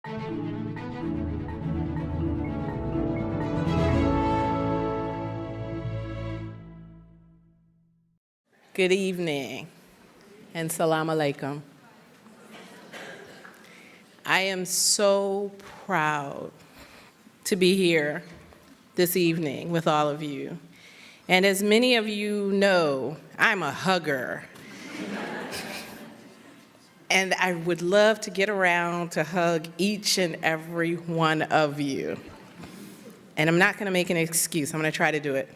Good evening, and salam alaikum. I am so proud to be here this evening with all of you. And as many of you know, I'm a hugger. And I would love to get around to hug each and every one of you. And I'm not going to make an excuse. I'm going to try to do it.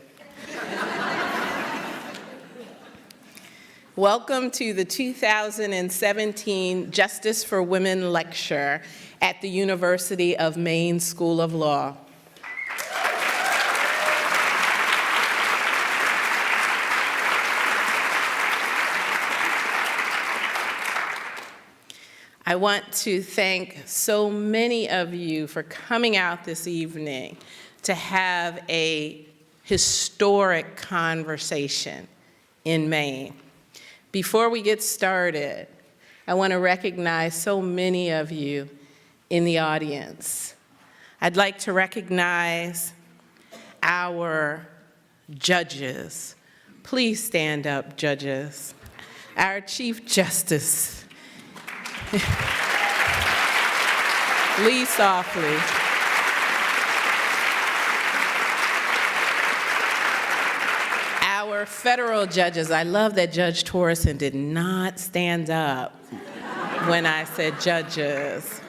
Welcome to the 2017 Justice for Women Lecture at the University of Maine School of Law. I want to thank so many of you for coming out this evening to have a historic conversation in Maine. Before we get started, I want to recognize so many of you in the audience. I'd like to recognize our judges. Please stand up, judges. Our Chief Justice. Lead softly. Our federal judges. I love that Judge Torreson did not stand up when I said judges.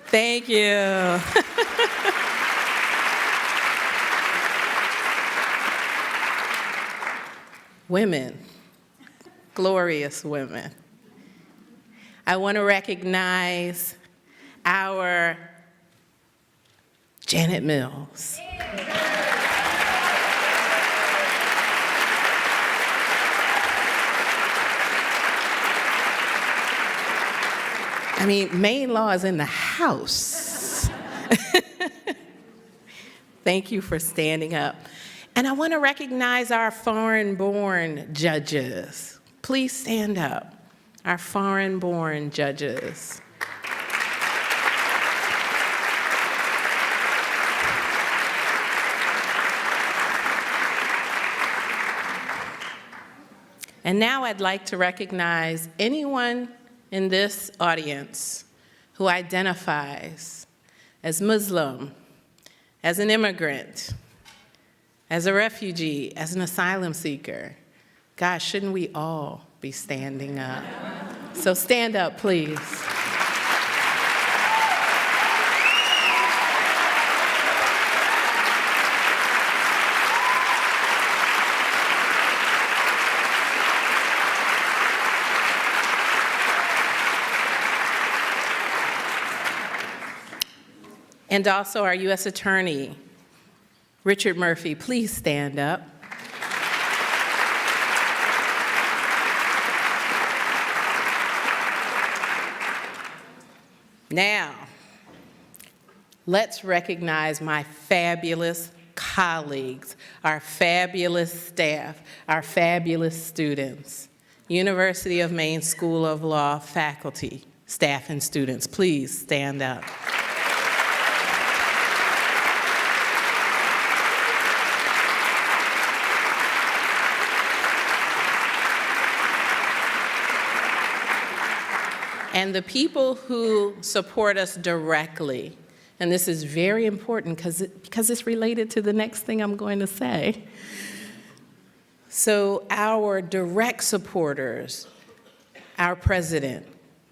Thank you. Women, glorious women. I want to recognize our Janet Mills. I mean, Maine law is in the house. Thank you for standing up. And I want to recognize our foreign-born judges. Please stand up. Our foreign-born judges. And now I'd like to recognize anyone in this audience who identifies as Muslim, as an immigrant, as a refugee, as an asylum seeker. Gosh, shouldn't we all be standing up? So stand up, please. And also our U.S. Attorney, Richard Murphy, please stand up. Now, let's recognize my fabulous colleagues, our fabulous staff, our fabulous students. University of Maine School of Law faculty, staff, and students, please stand up. And the people who support us directly, and this is very important because it's related to the next thing I'm going to say. So our direct supporters, our president,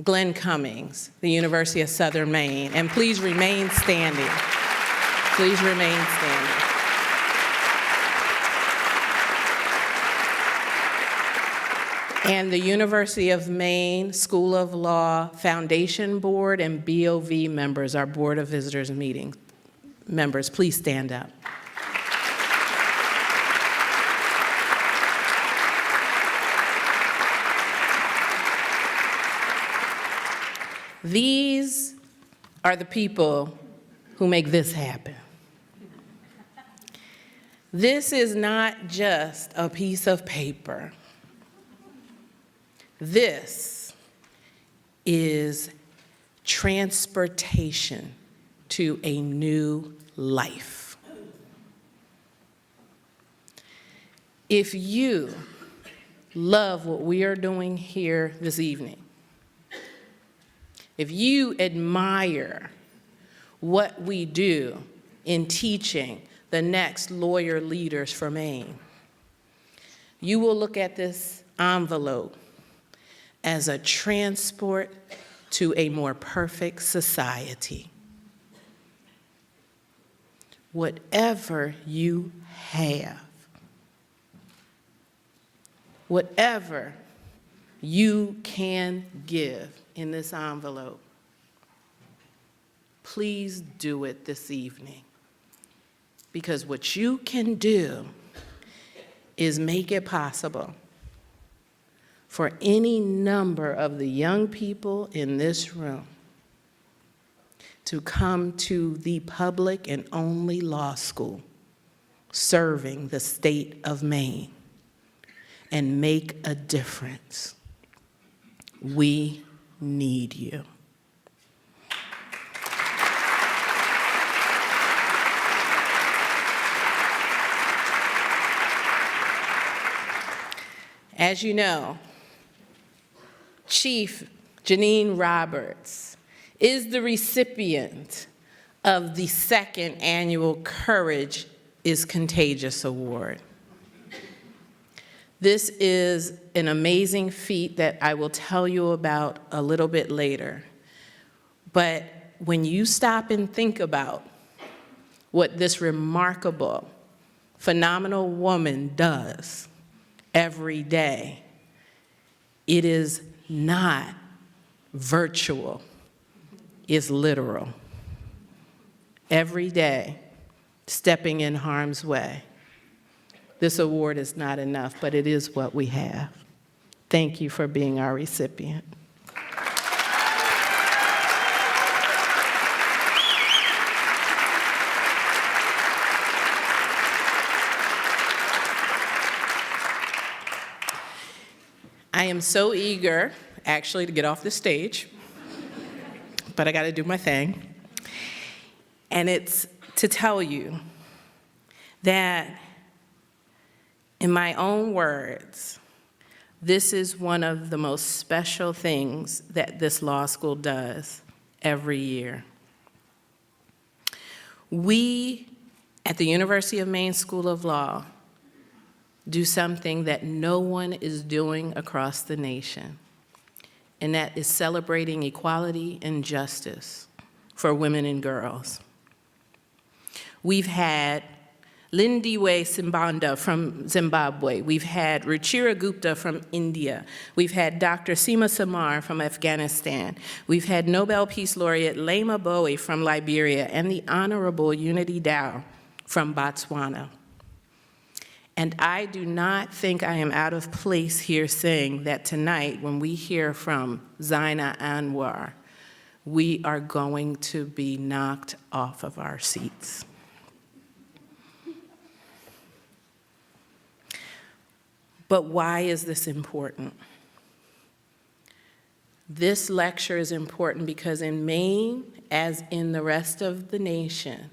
Glenn Cummings, the University of Southern Maine, and please remain standing. Please remain standing. And the University of Maine School of Law Foundation Board and BOV members, our Board of Visitors Meeting members, please stand up. These are the people who make this happen. This is not just a piece of paper. This is transportation to a new life. If you love what we are doing here this evening, if you admire what we do in teaching the next lawyer leaders for Maine, you will look at this envelope as a transport to a more perfect society. Whatever you have, whatever you can give in this envelope, please do it this evening. Because what you can do is make it possible for any number of the young people in this room to come to the public and only law school serving the state of Maine and make a difference. We need you. As you know, Chief Janine Roberts is the recipient of the second annual Courage is Contagious Award. This is an amazing feat that I will tell you about a little bit later. But when you stop and think about what this remarkable, phenomenal woman does every day, it is not virtual, it's literal. Every day, stepping in harm's way. This award is not enough, but it is what we have. Thank you for being our recipient. I am so eager, actually, to get off the stage, but I got to do my thing. And it's to tell you that, in my own words, this is one of the most special things that this law school does every year. We, at the University of Maine School of Law, do something that no one is doing across the nation, and that is celebrating equality and justice for women and girls. We've had Lindiwe Simbanda from Zimbabwe. We've had Ruchira Gupta from India. We've had Dr. Seema Samar from Afghanistan. We've had Nobel Peace Laureate Lema Bowie from Liberia and the Honorable Unity Dow from Botswana. And I do not think I am out of place here saying that tonight, when we hear from Zaina Anwar, we are going to be knocked off of our seats. But why is this important? This lecture is important because in Maine, as in the rest of the nation,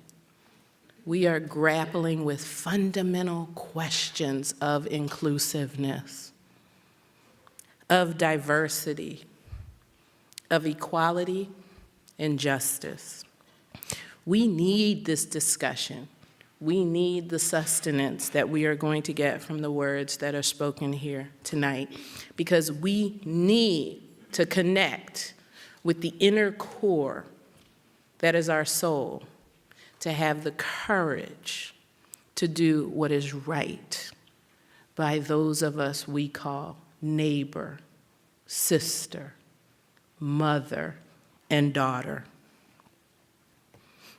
we are grappling with fundamental questions of inclusiveness, of diversity, of equality and justice. We need this discussion. We need the sustenance that we are going to get from the words that are spoken here tonight, because we need to connect with the inner core that is our soul, to have the courage to do what is right by those of us we call neighbor, sister, mother, and daughter.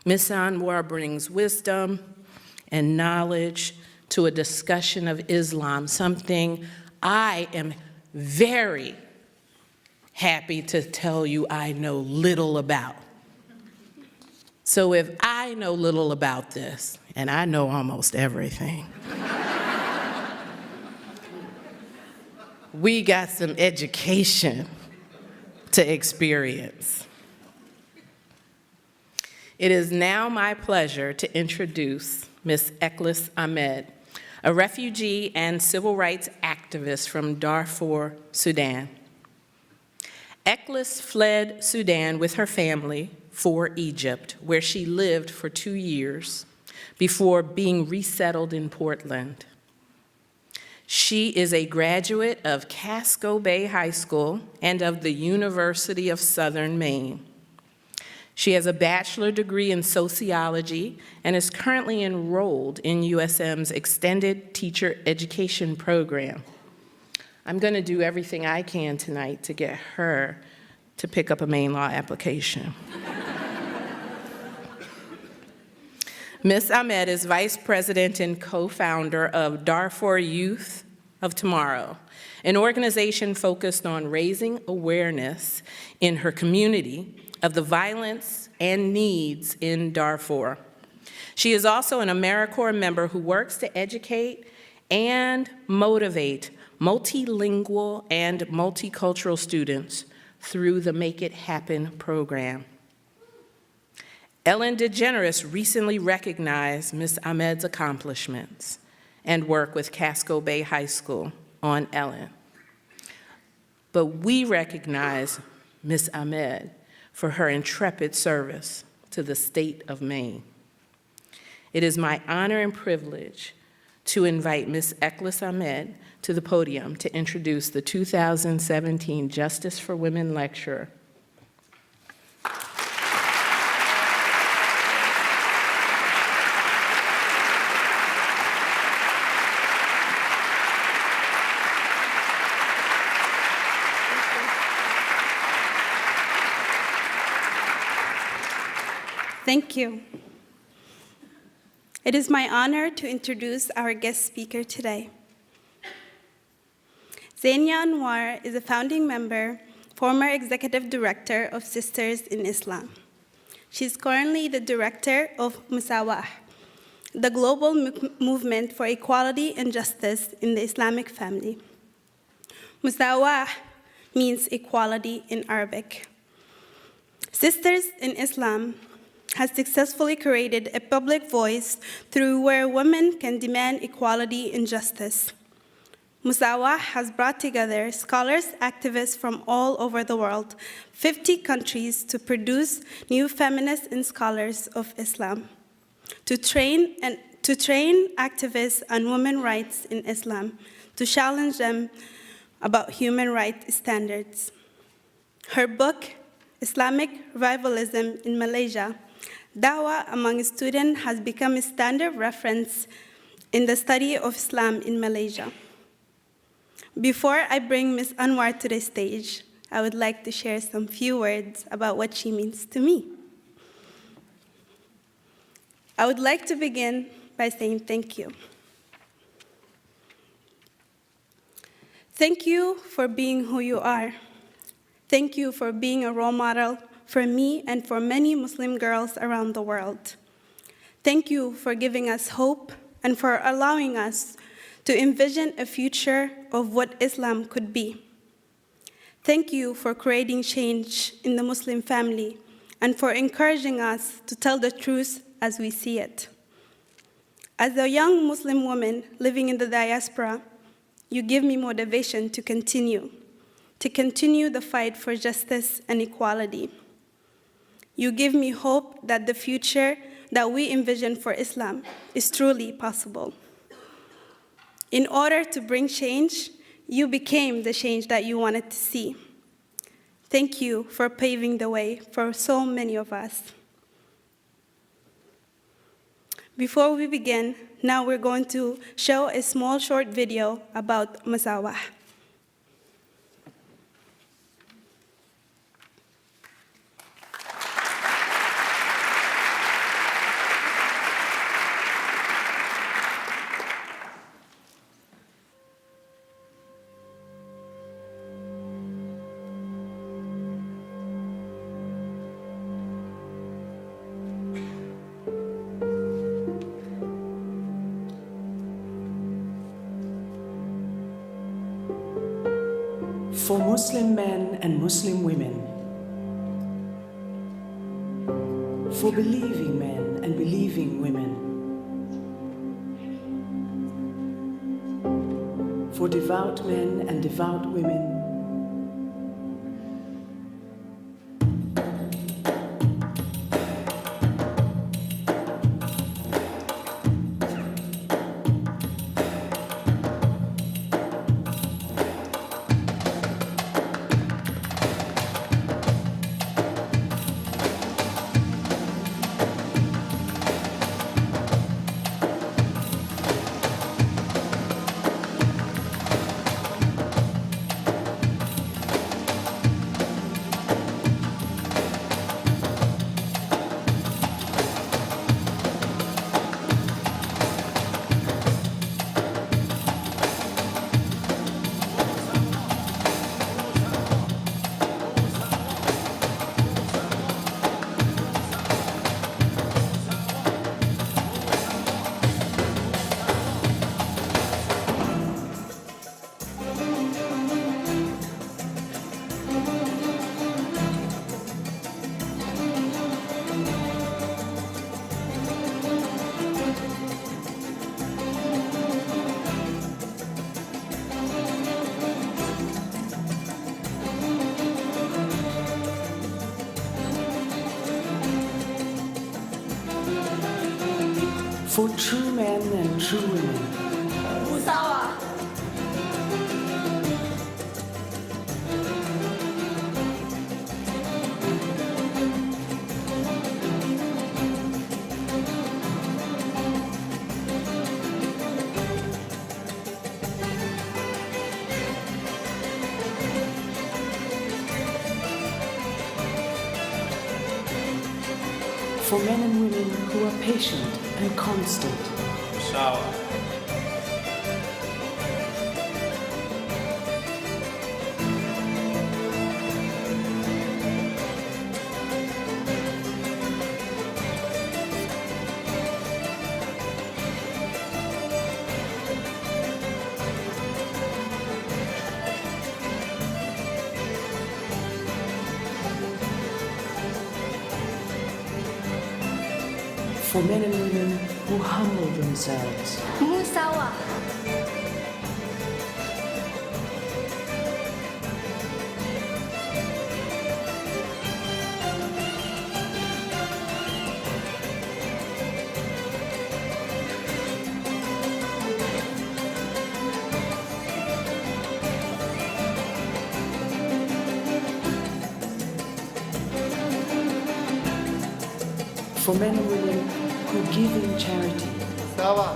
Ms. Anwar brings wisdom and knowledge to a discussion of Islam, something I am very happy to tell you I know little about. So if I know little about this, and I know almost everything, we got some education to experience. It is now my pleasure to introduce Ms. Eklis Ahmed, a refugee and civil rights activist from Darfur, Sudan. Eklis fled Sudan with her family for Egypt, where she lived for 2 years before being resettled in Portland. She is a graduate of Casco Bay High School and of the University of Southern Maine. She has a bachelor's degree in sociology and is currently enrolled in USM's Extended Teacher Education Program. I'm going to do everything I can tonight to get her to pick up a Maine law application. Ms. Ahmed is vice president and co-founder of Darfur Youth of Tomorrow, an organization focused on raising awareness in her community of the violence and needs in Darfur. She is also an AmeriCorps member who works to educate and motivate multilingual and multicultural students through the Make It Happen program. Ellen DeGeneres recently recognized Ms. Ahmed's accomplishments and work with Casco Bay High School on Ellen. But we recognize Ms. Ahmed for her intrepid service to the state of Maine. It is my honor and privilege to invite Ms. Eklis Ahmed to the podium to introduce the 2017 Justice for Women Lecturer. Thank you. It is my honor to introduce our guest speaker today. Zania Anwar is a founding member, former executive director of Sisters in Islam. She's currently the director of Musawah, the global movement for equality and justice in the Islamic family. Musawah means equality in Arabic. Sisters in Islam has successfully created a public voice through where women can demand equality and justice. Musawah has brought together scholars, activists from all over the world, 50 countries, to produce new feminists and scholars of Islam, to train activists on women's rights in Islam, to challenge them about human rights standards. Her book, Islamic Revivalism in Malaysia, Dawah among students, has become a standard reference in the study of Islam in Malaysia. Before I bring Ms. Anwar to the stage, I would like to share some few words about what she means to me. I would like to begin by saying thank you. Thank you for being who you are. Thank you for being a role model for me and for many Muslim girls around the world. Thank you for giving us hope and for allowing us to envision a future of what Islam could be. Thank you for creating change in the Muslim family and for encouraging us to tell the truth as we see it. As a young Muslim woman living in the diaspora, you give me motivation to continue the fight for justice and equality. You give me hope that the future that we envision for Islam is truly possible. In order to bring change, you became the change that you wanted to see. Thank you for paving the way for so many of us. Before we begin, now we're going to show a small short video about Musawah. For Muslim men and Muslim women, For believing men and believing women. For devout men and devout women. For true men and true women. Musawa. For men and women who are patient and constant. Musawa. For men and women who humble themselves. Musawa. For men and women who give in charity. Musawa.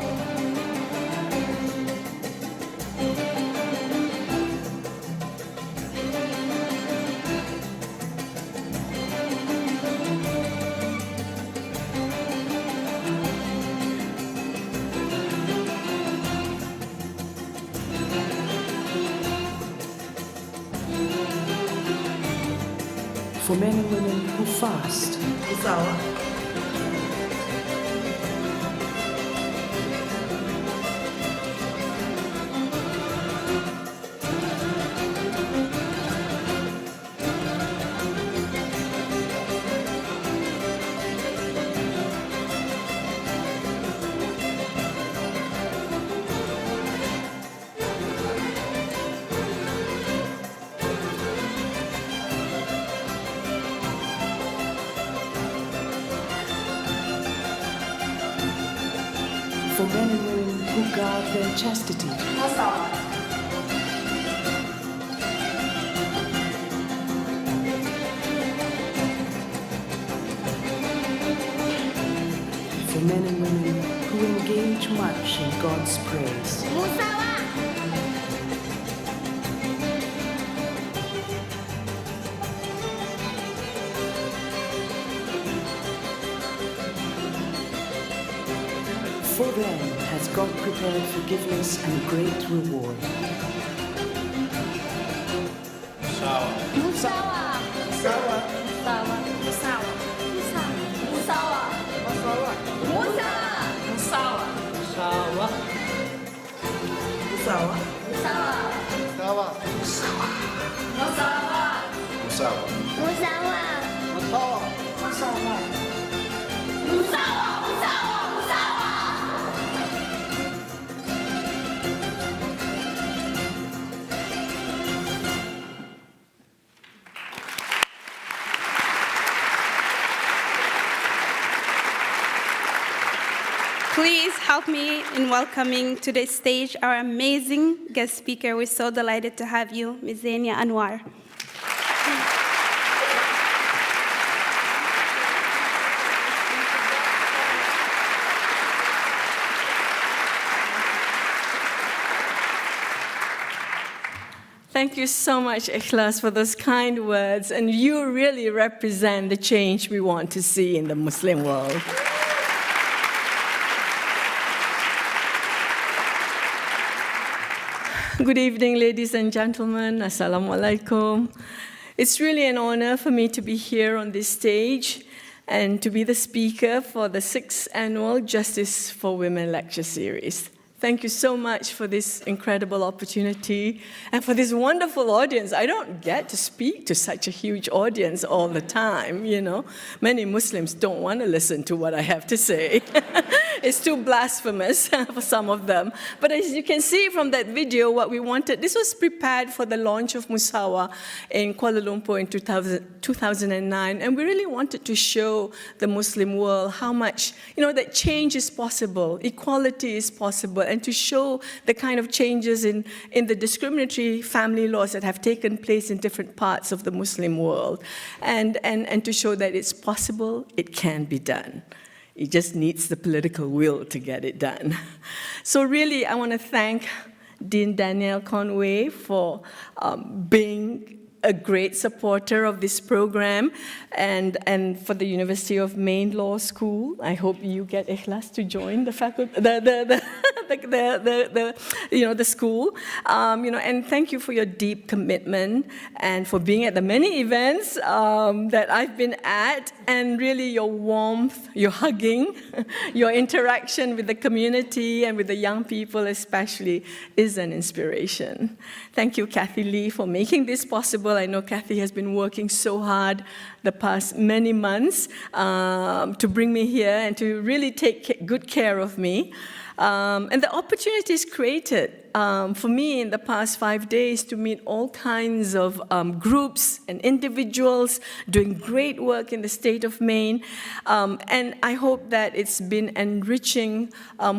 For men and women who fast. Musawa. For men and women who guard their chastity. Musawa. For men and women who engage much in God's praise. Musawa. For them has God prepared forgiveness and great reward. Musawa. Musawa. Musawa. Musawa. Musawa. Musawa. Musawa. Musawa. Musawa. Musawa. Musawa. Musawa. Musawa. Musawa. Musawa. Please help me in welcoming to the stage our amazing guest speaker. We're so delighted to have you, Ms. Zania Anwar. Thank you so much, Ikhlas, for those kind words, and you really represent the change we want to see in the Muslim world. Good evening, ladies and gentlemen. Assalamu alaikum. It's really an honor for me to be here on this stage and to be the speaker for the 6th Annual Justice for Women Lecture Series. Thank you so much for this incredible opportunity and for this wonderful audience. I don't get to speak to such a huge audience all the time, you know. Many Muslims don't want to listen to what I have to say. It's too blasphemous for some of them. But as you can see from that video, what we wanted, this was prepared for the launch of Musawa in Kuala Lumpur in 2009, and we really wanted to show the Muslim world how much, you know, that change is possible, equality is possible, and to show the kind of changes in the discriminatory family laws that have taken place in different parts of the Muslim world, and to show that it's possible, it can be done. It just needs the political will to get it done. So really, I want to thank Dean Danielle Conway for being a great supporter of this program, and for the University of Maine Law School. I hope you get Ikhlas to join the faculty, the school. And thank you for your deep commitment and for being at the many events that I've been at, and really your warmth, your hugging, your interaction with the community and with the young people especially is an inspiration. Thank you, Kathy Lee, for making this possible. I know Kathy has been working so hard the past many months to bring me here and to really take good care of me. And the opportunities created for me in the past 5 days to meet all kinds of groups and individuals doing great work in the state of Maine. And I hope that it's been enriching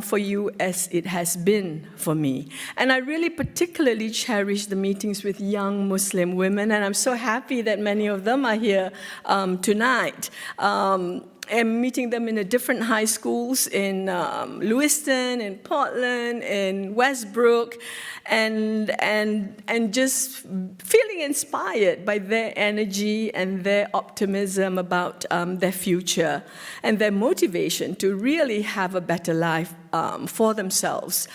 for you as it has been for me. And I really particularly cherish the meetings with young Muslim women, and I'm so happy that many of them are here tonight. I'm meeting them in the different high schools in Lewiston, in Portland, in Westbrook, and just feeling inspired by their energy and their optimism about their future and their motivation to really have a better life for themselves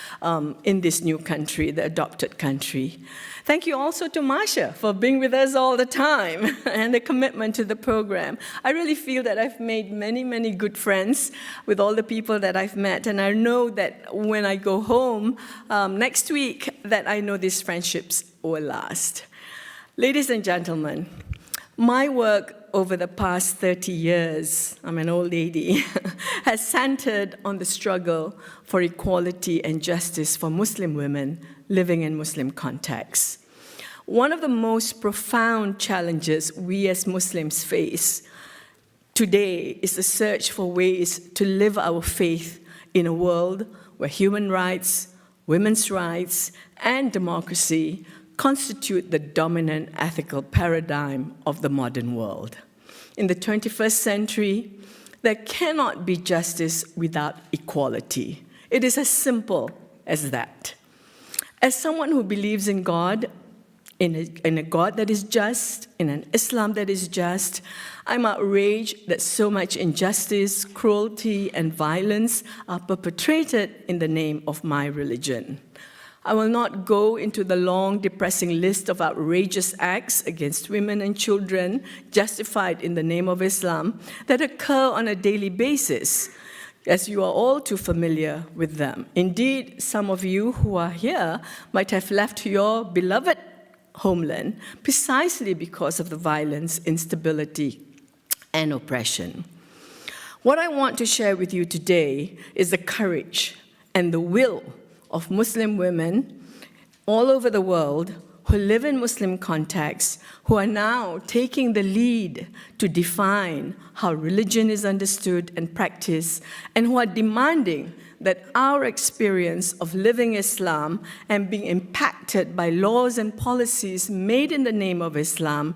in this new country, the adopted country. Thank you also to Masha for being with us all the time and the commitment to the program. I really feel that I've made many, many good friends with all the people that I've met, and I know that when I go home next week, that I know these friendships will last. Ladies and gentlemen, my work over the past 30 years, I'm an old lady, has centered on the struggle for equality and justice for Muslim women living in Muslim contexts. One of the most profound challenges we as Muslims face today is the search for ways to live our faith in a world where human rights, women's rights, and democracy constitute the dominant ethical paradigm of the modern world. In the 21st century, there cannot be justice without equality. It is as simple as that. As someone who believes in God, in a God that is just, in an Islam that is just, I'm outraged that so much injustice, cruelty, and violence are perpetrated in the name of my religion. I will not go into the long, depressing list of outrageous acts against women and children justified in the name of Islam that occur on a daily basis, as you are all too familiar with them. Indeed, some of you who are here might have left your beloved homeland precisely because of the violence, instability, and oppression. What I want to share with you today is the courage and the will of Muslim women all over the world who live in Muslim contexts, who are now taking the lead to define how religion is understood and practiced, and who are demanding that our experience of living Islam and being impacted by laws and policies made in the name of Islam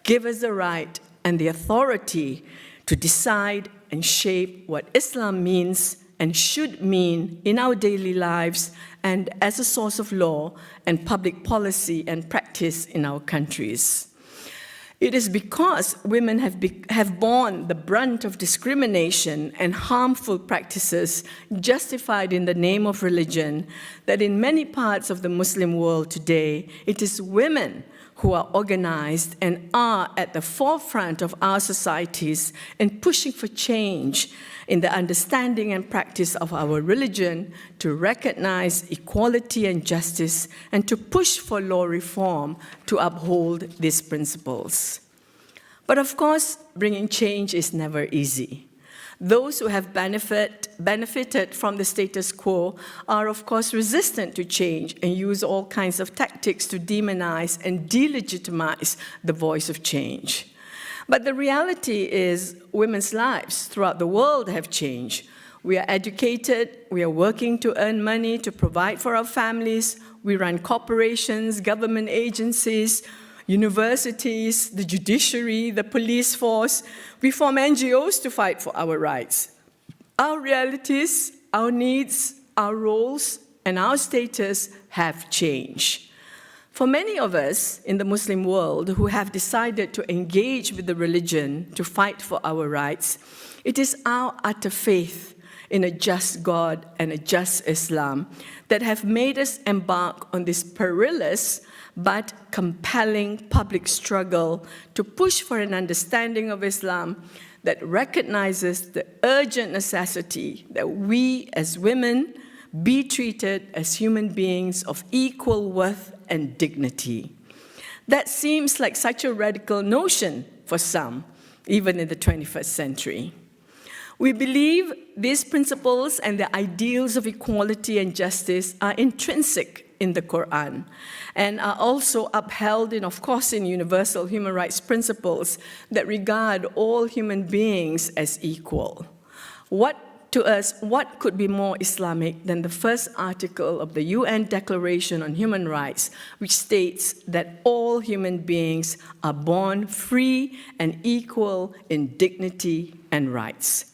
give us the right and the authority to decide and shape what Islam means and should mean in our daily lives and as a source of law and public policy and practice in our countries. It is because women have borne the brunt of discrimination and harmful practices justified in the name of religion that in many parts of the Muslim world today, it is women who are organized and are at the forefront of our societies in pushing for change in the understanding and practice of our religion to recognize equality and justice and to push for law reform to uphold these principles. But of course, bringing change is never easy. Those who have benefited from the status quo are, of course, resistant to change and use all kinds of tactics to demonize and delegitimize the voice of change. But the reality is women's lives throughout the world have changed. We are educated, we are working to earn money to provide for our families, we run corporations, government agencies, universities, the judiciary, the police force. We form NGOs to fight for our rights. Our realities, our needs, our roles, and our status have changed. For many of us in the Muslim world who have decided to engage with the religion to fight for our rights, it is our utter faith in a just God and a just Islam that have made us embark on this perilous but compelling public struggle to push for an understanding of Islam that recognizes the urgent necessity that we as women be treated as human beings of equal worth and dignity. That seems like such a radical notion for some, even in the 21st century. We believe these principles and the ideals of equality and justice are intrinsic in the Quran and are also upheld in, of course, in universal human rights principles that regard all human beings as equal. To us, what could be more Islamic than the first article of the UN Declaration on Human Rights, which states that all human beings are born free and equal in dignity and rights?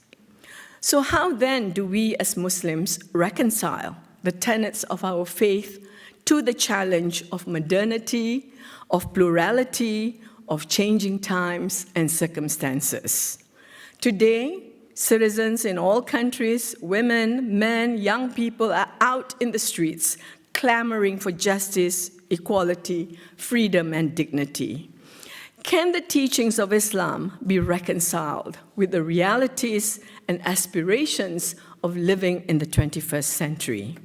So how then do we as Muslims reconcile the tenets of our faith to the challenge of modernity, of plurality, of changing times and circumstances? Today, citizens in all countries, women, men, young people are out in the streets clamoring for justice, equality, freedom, and dignity. Can the teachings of Islam be reconciled with the realities and aspirations of living in the 21st century?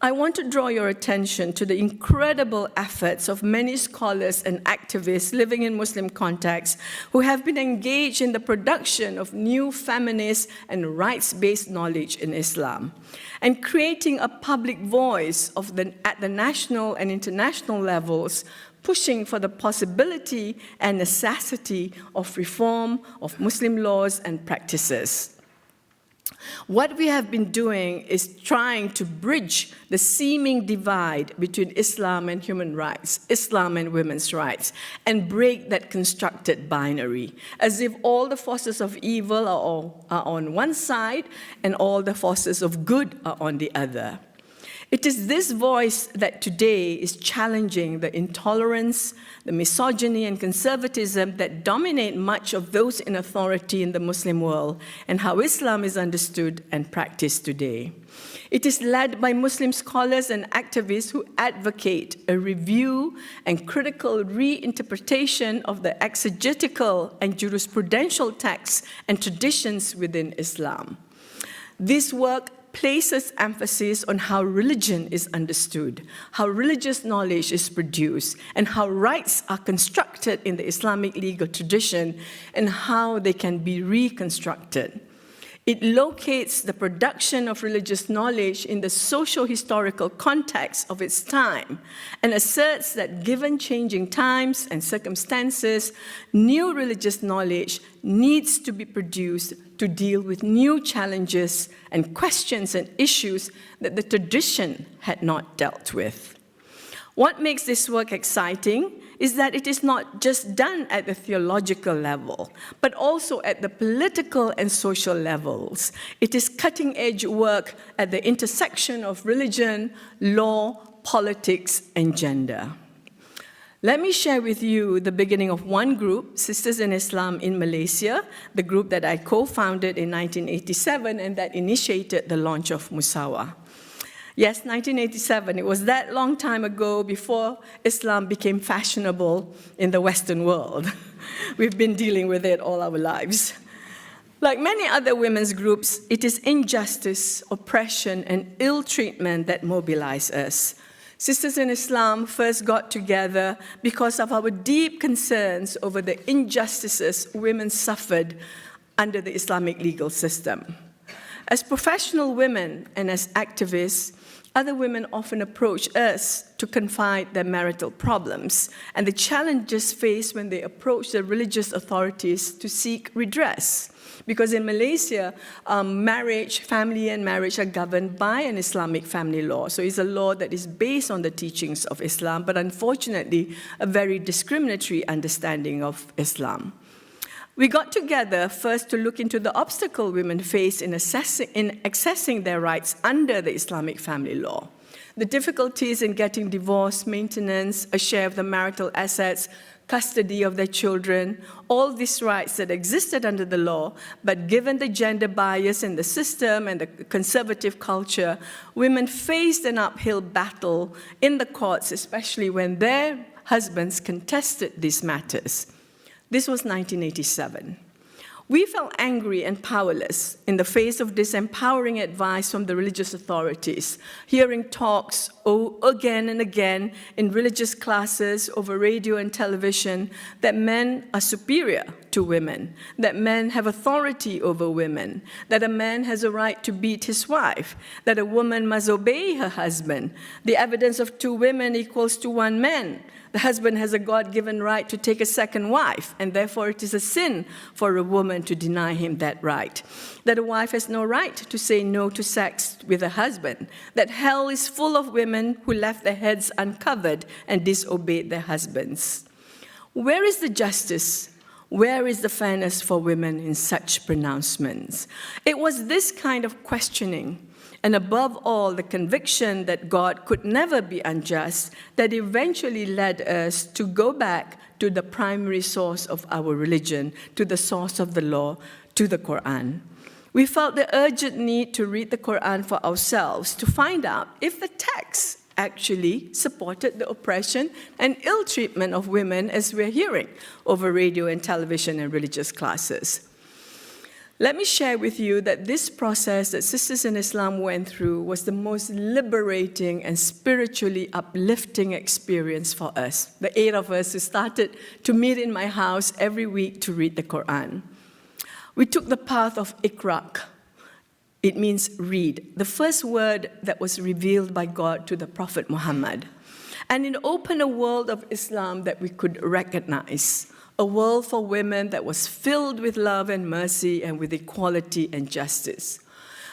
I want to draw your attention to the incredible efforts of many scholars and activists living in Muslim contexts who have been engaged in the production of new feminist and rights-based knowledge in Islam and creating a public voice at the national and international levels, pushing for the possibility and necessity of reform of Muslim laws and practices. What we have been doing is trying to bridge the seeming divide between Islam and human rights, Islam and women's rights, and break that constructed binary, as if all the forces of evil are on one side and all the forces of good are on the other. It is this voice that today is challenging the intolerance, the misogyny, and conservatism that dominate much of those in authority in the Muslim world and how Islam is understood and practiced today. It is led by Muslim scholars and activists who advocate a review and critical reinterpretation of the exegetical and jurisprudential texts and traditions within Islam. This work places emphasis on how religion is understood, how religious knowledge is produced, and how rights are constructed in the Islamic legal tradition, and how they can be reconstructed. It locates the production of religious knowledge in the socio-historical context of its time and asserts that given changing times and circumstances, new religious knowledge needs to be produced to deal with new challenges and questions and issues that the tradition had not dealt with. What makes this work exciting is that it is not just done at the theological level, but also at the political and social levels. It is cutting-edge work at the intersection of religion, law, politics, and gender. Let me share with you the beginning of one group, Sisters in Islam in Malaysia, the group that I co-founded in 1987 and that initiated the launch of Musawa. Yes, 1987, it was that long time ago before Islam became fashionable in the Western world. We've been dealing with it all our lives. Like many other women's groups, it is injustice, oppression, and ill treatment that mobilize us. Sisters in Islam first got together because of our deep concerns over the injustices women suffered under the Islamic legal system. As professional women and as activists, other women often approach us to confide their marital problems and the challenges faced when they approach the religious authorities to seek redress. Because in Malaysia, family and marriage are governed by an Islamic family law. So it's a law that is based on the teachings of Islam, but unfortunately, a very discriminatory understanding of Islam. We got together first to look into the obstacle women face in accessing their rights under the Islamic family law. The difficulties in getting divorce, maintenance, a share of the marital assets, custody of their children, all these rights that existed under the law, but given the gender bias in the system and the conservative culture, women faced an uphill battle in the courts, especially when their husbands contested these matters. This was 1987. We felt angry and powerless in the face of disempowering advice from the religious authorities, hearing talks again and again in religious classes over radio and television that men are superior to women, that men have authority over women, that a man has a right to beat his wife, that a woman must obey her husband, the evidence of 2 women equals to 1 man. The husband has a God-given right to take a second wife, and therefore it is a sin for a woman to deny him that right. That a wife has no right to say no to sex with a husband. That hell is full of women who left their heads uncovered and disobeyed their husbands. Where is the justice? Where is the fairness for women in such pronouncements? It was this kind of questioning, and above all, the conviction that God could never be unjust, that eventually led us to go back to the primary source of our religion, to the source of the law, to the Quran. We felt the urgent need to read the Quran for ourselves, to find out if the text actually supported the oppression and ill treatment of women as we're hearing over radio and television and religious classes. Let me share with you that this process that Sisters in Islam went through was the most liberating and spiritually uplifting experience for us, the 8 of us who started to meet in my house every week to read the Quran. We took the path of Iqra'. It means read, the first word that was revealed by God to the Prophet Muhammad. And it opened a world of Islam that we could recognize, a world for women that was filled with love and mercy and with equality and justice.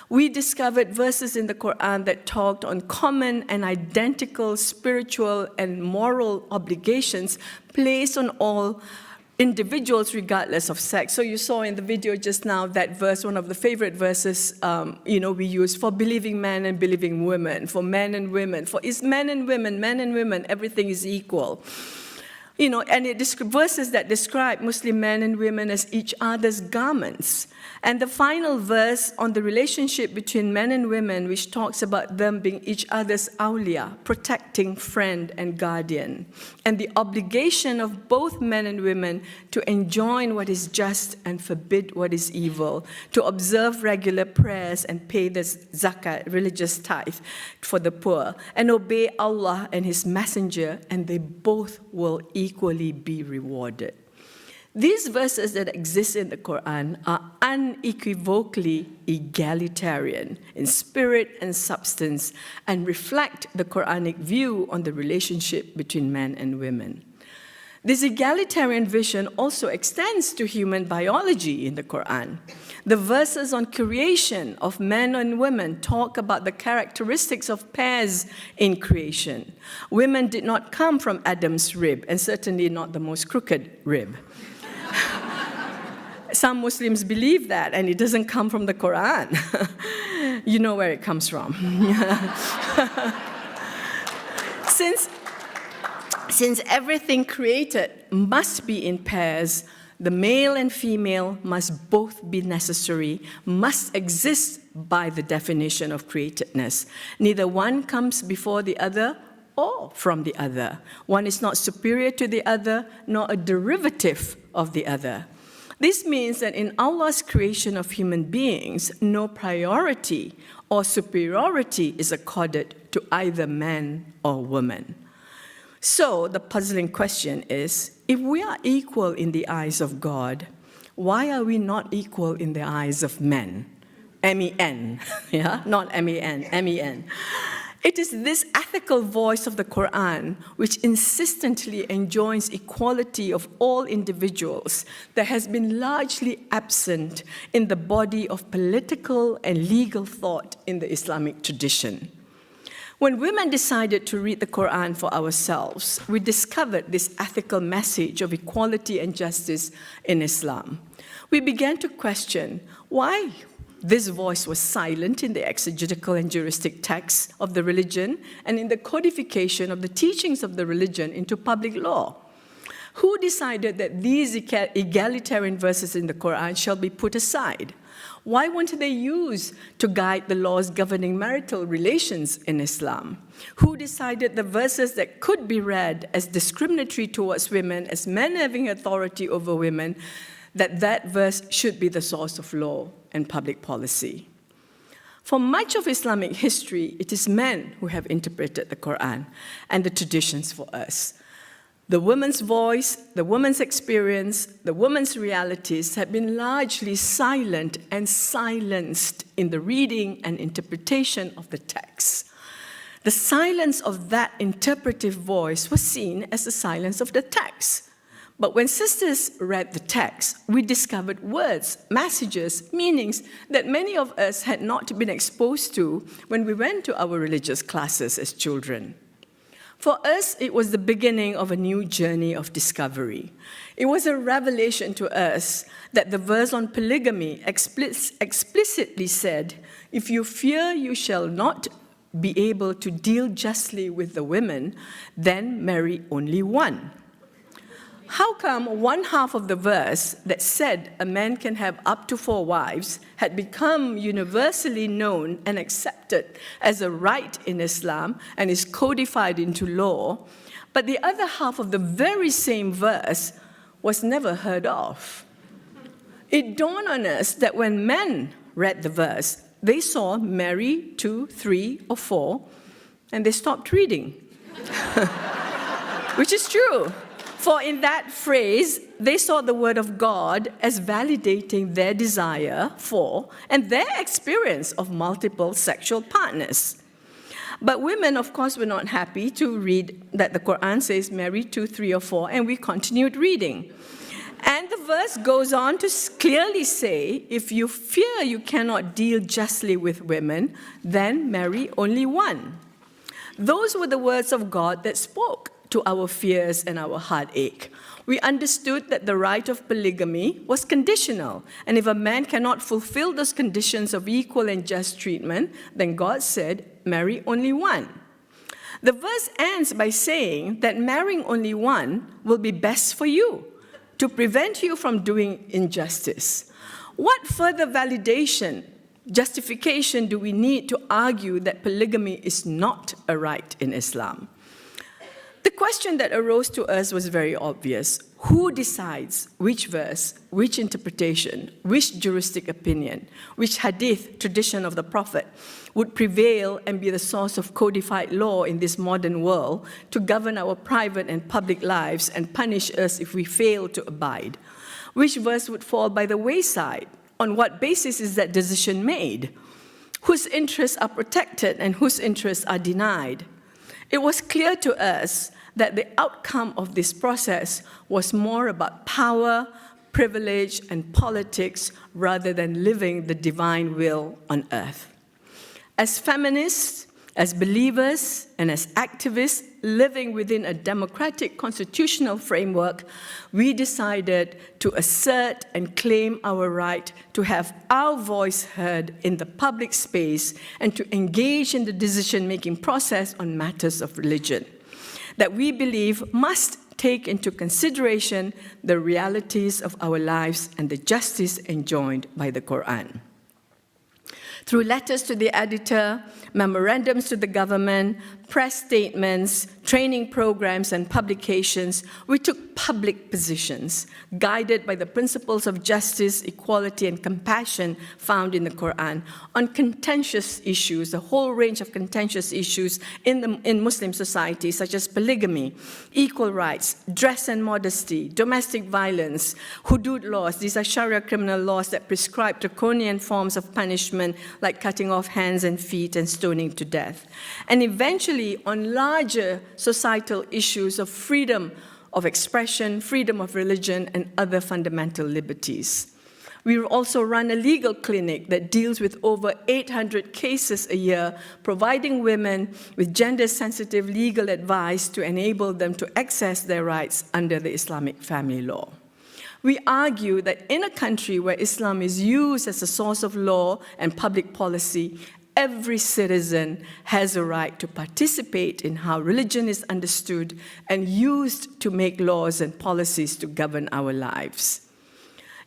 We discovered verses in the Quran that talked on common and identical spiritual and moral obligations placed on all individuals regardless of sex. So you saw in the video just now that verse, one of the favorite verses we use for believing men and believing women, for men and women, for it's men and women, everything is equal. And verses that describe Muslim men and women as each other's garments. And the final verse on the relationship between men and women, which talks about them being each other's awliya, protecting friend and guardian. And the obligation of both men and women to enjoin what is just and forbid what is evil, to observe regular prayers and pay the zakat, religious tithe for the poor, and obey Allah and His Messenger, and they both will equally be rewarded. These verses that exist in the Quran are unequivocally egalitarian in spirit and substance and reflect the Quranic view on the relationship between men and women. This egalitarian vision also extends to human biology in the Quran. The verses on creation of men and women talk about the characteristics of pairs in creation. Women did not come from Adam's rib, and certainly not the most crooked rib. Some Muslims believe that, and it doesn't come from the Quran. You know where it comes from. Since everything created must be in pairs, the male and female must both be necessary, must exist by the definition of createdness. Neither one comes before the other or from the other. One is not superior to the other, nor a derivative of the other. This means that in Allah's creation of human beings, no priority or superiority is accorded to either man or woman. So the puzzling question is, if we are equal in the eyes of God, why are we not equal in the eyes of men? M-E-N, yeah, not M-E-N, M-E-N. It is this ethical voice of the Quran which insistently enjoins equality of all individuals that has been largely absent in the body of political and legal thought in the Islamic tradition. When women decided to read the Quran for ourselves, we discovered this ethical message of equality and justice in Islam. We began to question why this voice was silent in the exegetical and juristic texts of the religion and in the codification of the teachings of the religion into public law. Who decided that these egalitarian verses in the Quran shall be put aside? Why weren't they used to guide the laws governing marital relations in Islam? Who decided the verses that could be read as discriminatory towards women, as men having authority over women, that verse should be the source of law and public policy? For much of Islamic history, it is men who have interpreted the Quran and the traditions for us. The woman's voice, the woman's experience, the woman's realities have been largely silent and silenced in the reading and interpretation of the text. The silence of that interpretive voice was seen as the silence of the text. But when sisters read the text, we discovered words, messages, meanings that many of us had not been exposed to when we went to our religious classes as children. For us, it was the beginning of a new journey of discovery. It was a revelation to us that the verse on polygamy explicitly said, if you fear you shall not be able to deal justly with the women, then marry only one. How come one half of the verse that said a man can have up to 4 wives had become universally known and accepted as a right in Islam and is codified into law, but the other half of the very same verse was never heard of? It dawned on us that when men read the verse, they saw marry 2, 3, or 4, and they stopped reading. Which is true. For in that phrase, they saw the word of God as validating their desire for and their experience of multiple sexual partners. But women, of course, were not happy to read that the Quran says marry 2, 3, or 4, and we continued reading. And the verse goes on to clearly say, if you fear you cannot deal justly with women, then marry only one. Those were the words of God that spoke to our fears and our heartache. We understood that the right of polygamy was conditional, and if a man cannot fulfill those conditions of equal and just treatment, then God said, marry only one. The verse ends by saying that marrying only one will be best for you, to prevent you from doing injustice. What further validation, justification do we need to argue that polygamy is not a right in Islam? The question that arose to us was very obvious. Who decides which verse, which interpretation, which juristic opinion, which hadith tradition of the Prophet would prevail and be the source of codified law in this modern world to govern our private and public lives and punish us if we fail to abide? Which verse would fall by the wayside? On what basis is that decision made? Whose interests are protected and whose interests are denied? It was clear to us that the outcome of this process was more about power, privilege, and politics rather than living the divine will on earth. As feminists, as believers, and as activists living within a democratic constitutional framework, we decided to assert and claim our right to have our voice heard in the public space and to engage in the decision-making process on matters of religion that we believe must take into consideration the realities of our lives and the justice enjoined by the Quran. Through letters to the editor, memorandums to the government, press statements, training programs, and publications, we took public positions, guided by the principles of justice, equality, and compassion found in the Quran on contentious issues, a whole range of contentious issues in Muslim society, such as polygamy, equal rights, dress and modesty, domestic violence, hudud laws. These are Sharia criminal laws that prescribe draconian forms of punishment like cutting off hands and feet and stoning to death. And eventually, on larger societal issues of freedom of expression, freedom of religion, and other fundamental liberties. We also run a legal clinic that deals with over 800 cases a year, providing women with gender-sensitive legal advice to enable them to access their rights under the Islamic family law. We argue that in a country where Islam is used as a source of law and public policy, every citizen has a right to participate in how religion is understood and used to make laws and policies to govern our lives.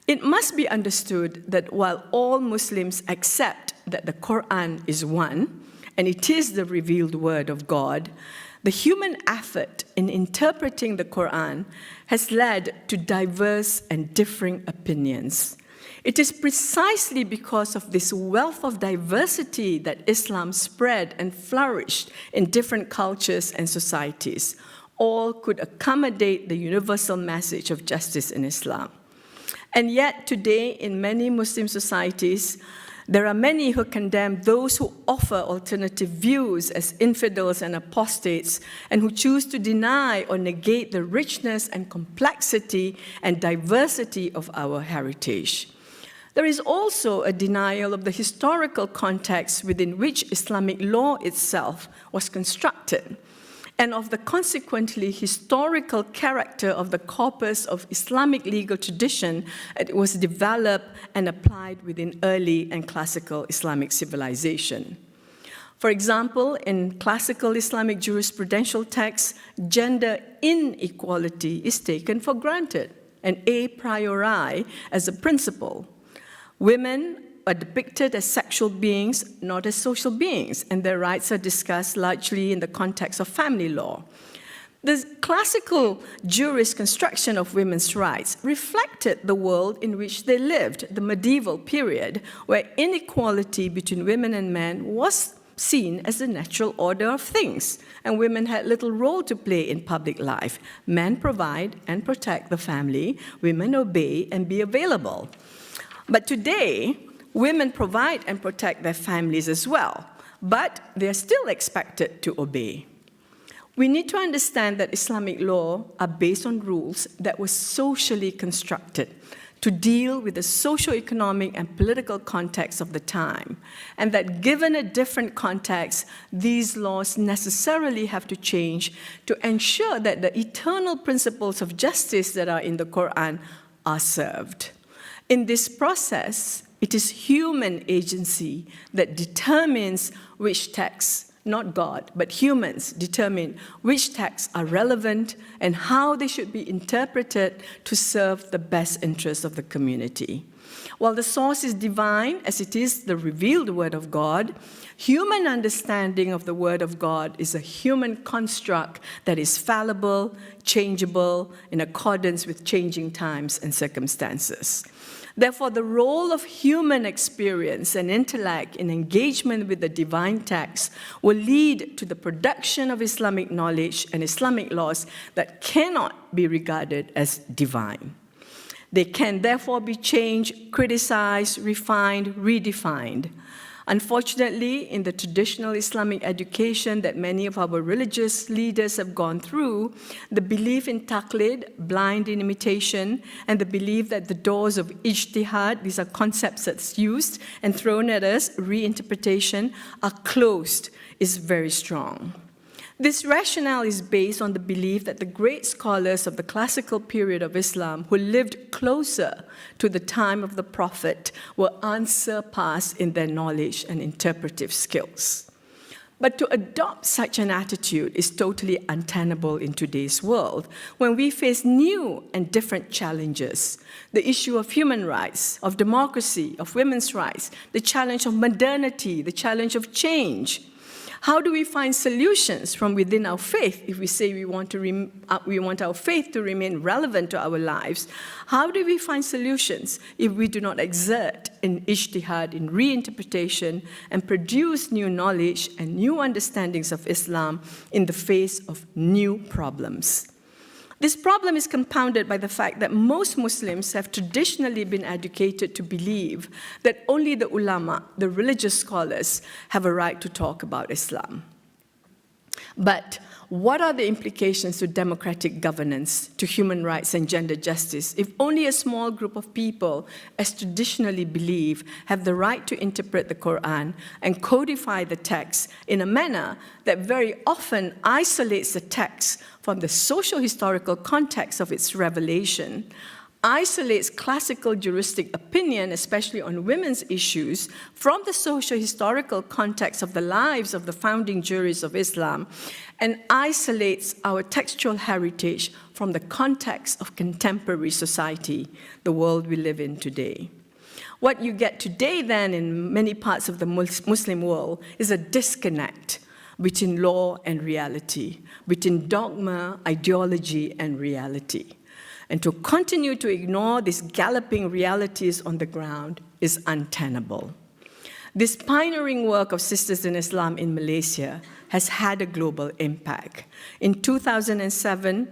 It must be understood that while all Muslims accept that the Quran is one, and it is the revealed word of God, the human effort in interpreting the Quran has led to diverse and differing opinions. It is precisely because of this wealth of diversity that Islam spread and flourished in different cultures and societies. All could accommodate the universal message of justice in Islam. And yet today, in many Muslim societies, there are many who condemn those who offer alternative views as infidels and apostates, and who choose to deny or negate the richness and complexity and diversity of our heritage. There is also a denial of the historical context within which Islamic law itself was constructed, and of the consequently historical character of the corpus of Islamic legal tradition as it was developed and applied within early and classical Islamic civilization. For example, in classical Islamic jurisprudential texts, gender inequality is taken for granted and a priori as a principle. Women are depicted as sexual beings, not as social beings, and their rights are discussed largely in the context of family law. The classical jurist construction of women's rights reflected the world in which they lived, the medieval period, where inequality between women and men was seen as the natural order of things, and women had little role to play in public life. Men provide and protect the family, women obey and be available. But today, women provide and protect their families as well, but they're still expected to obey. We need to understand that Islamic law are based on rules that were socially constructed to deal with the socio-economic and political context of the time, and that given a different context, these laws necessarily have to change to ensure that the eternal principles of justice that are in the Quran are served. In this process, it is human agency that determines which texts, not God, but humans determine which texts are relevant and how they should be interpreted to serve the best interests of the community. While the source is divine, as it is the revealed word of God, human understanding of the word of God is a human construct that is fallible, changeable, in accordance with changing times and circumstances. Therefore, the role of human experience and intellect in engagement with the divine text will lead to the production of Islamic knowledge and Islamic laws that cannot be regarded as divine. They can therefore be changed, criticized, refined, redefined. Unfortunately, in the traditional Islamic education that many of our religious leaders have gone through, the belief in taqlid, blind in imitation, and the belief that the doors of ijtihad, these are concepts that's used and thrown at us, reinterpretation, are closed, is very strong. This rationale is based on the belief that the great scholars of the classical period of Islam who lived closer to the time of the Prophet were unsurpassed in their knowledge and interpretive skills. But to adopt such an attitude is totally untenable in today's world when we face new and different challenges. The issue of human rights, of democracy, of women's rights, the challenge of modernity, the challenge of change. How do we find solutions from within our faith if we say we want our faith to remain relevant to our lives? How do we find solutions if we do not exert in ijtihad, in reinterpretation, and produce new knowledge and new understandings of Islam in the face of new problems? This problem is compounded by the fact that most Muslims have traditionally been educated to believe that only the ulama, the religious scholars, have a right to talk about Islam. But what are the implications to democratic governance, to human rights and gender justice, if only a small group of people, as traditionally believe, have the right to interpret the Quran and codify the text in a manner that very often isolates the text from the socio-historical context of its revelation, isolates classical juristic opinion, especially on women's issues, from the socio-historical context of the lives of the founding juries of Islam, and isolates our textual heritage from the context of contemporary society, the world we live in today. What you get today, then, in many parts of the Muslim world is a disconnect between law and reality, between dogma, ideology, and reality. And to continue to ignore these galloping realities on the ground is untenable. This pioneering work of Sisters in Islam in Malaysia has had a global impact. In 2007,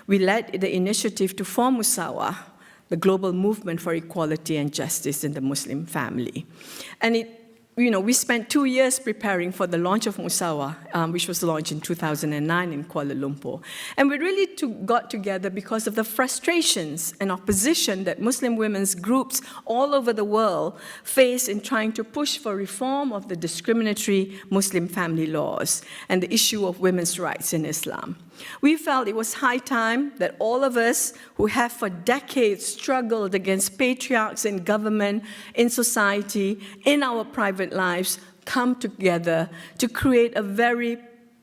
we led the initiative to form Musawah, the global movement for equality and justice in the Muslim family. And we spent 2 years preparing for the launch of Musawah, which was launched in 2009 in Kuala Lumpur. And we really got together because of the frustrations and opposition that Muslim women's groups all over the world face in trying to push for reform of the discriminatory Muslim family laws and the issue of women's rights in Islam. We felt it was high time that all of us who have for decades struggled against patriarchs in government, in society, in our private lives, come together to create a very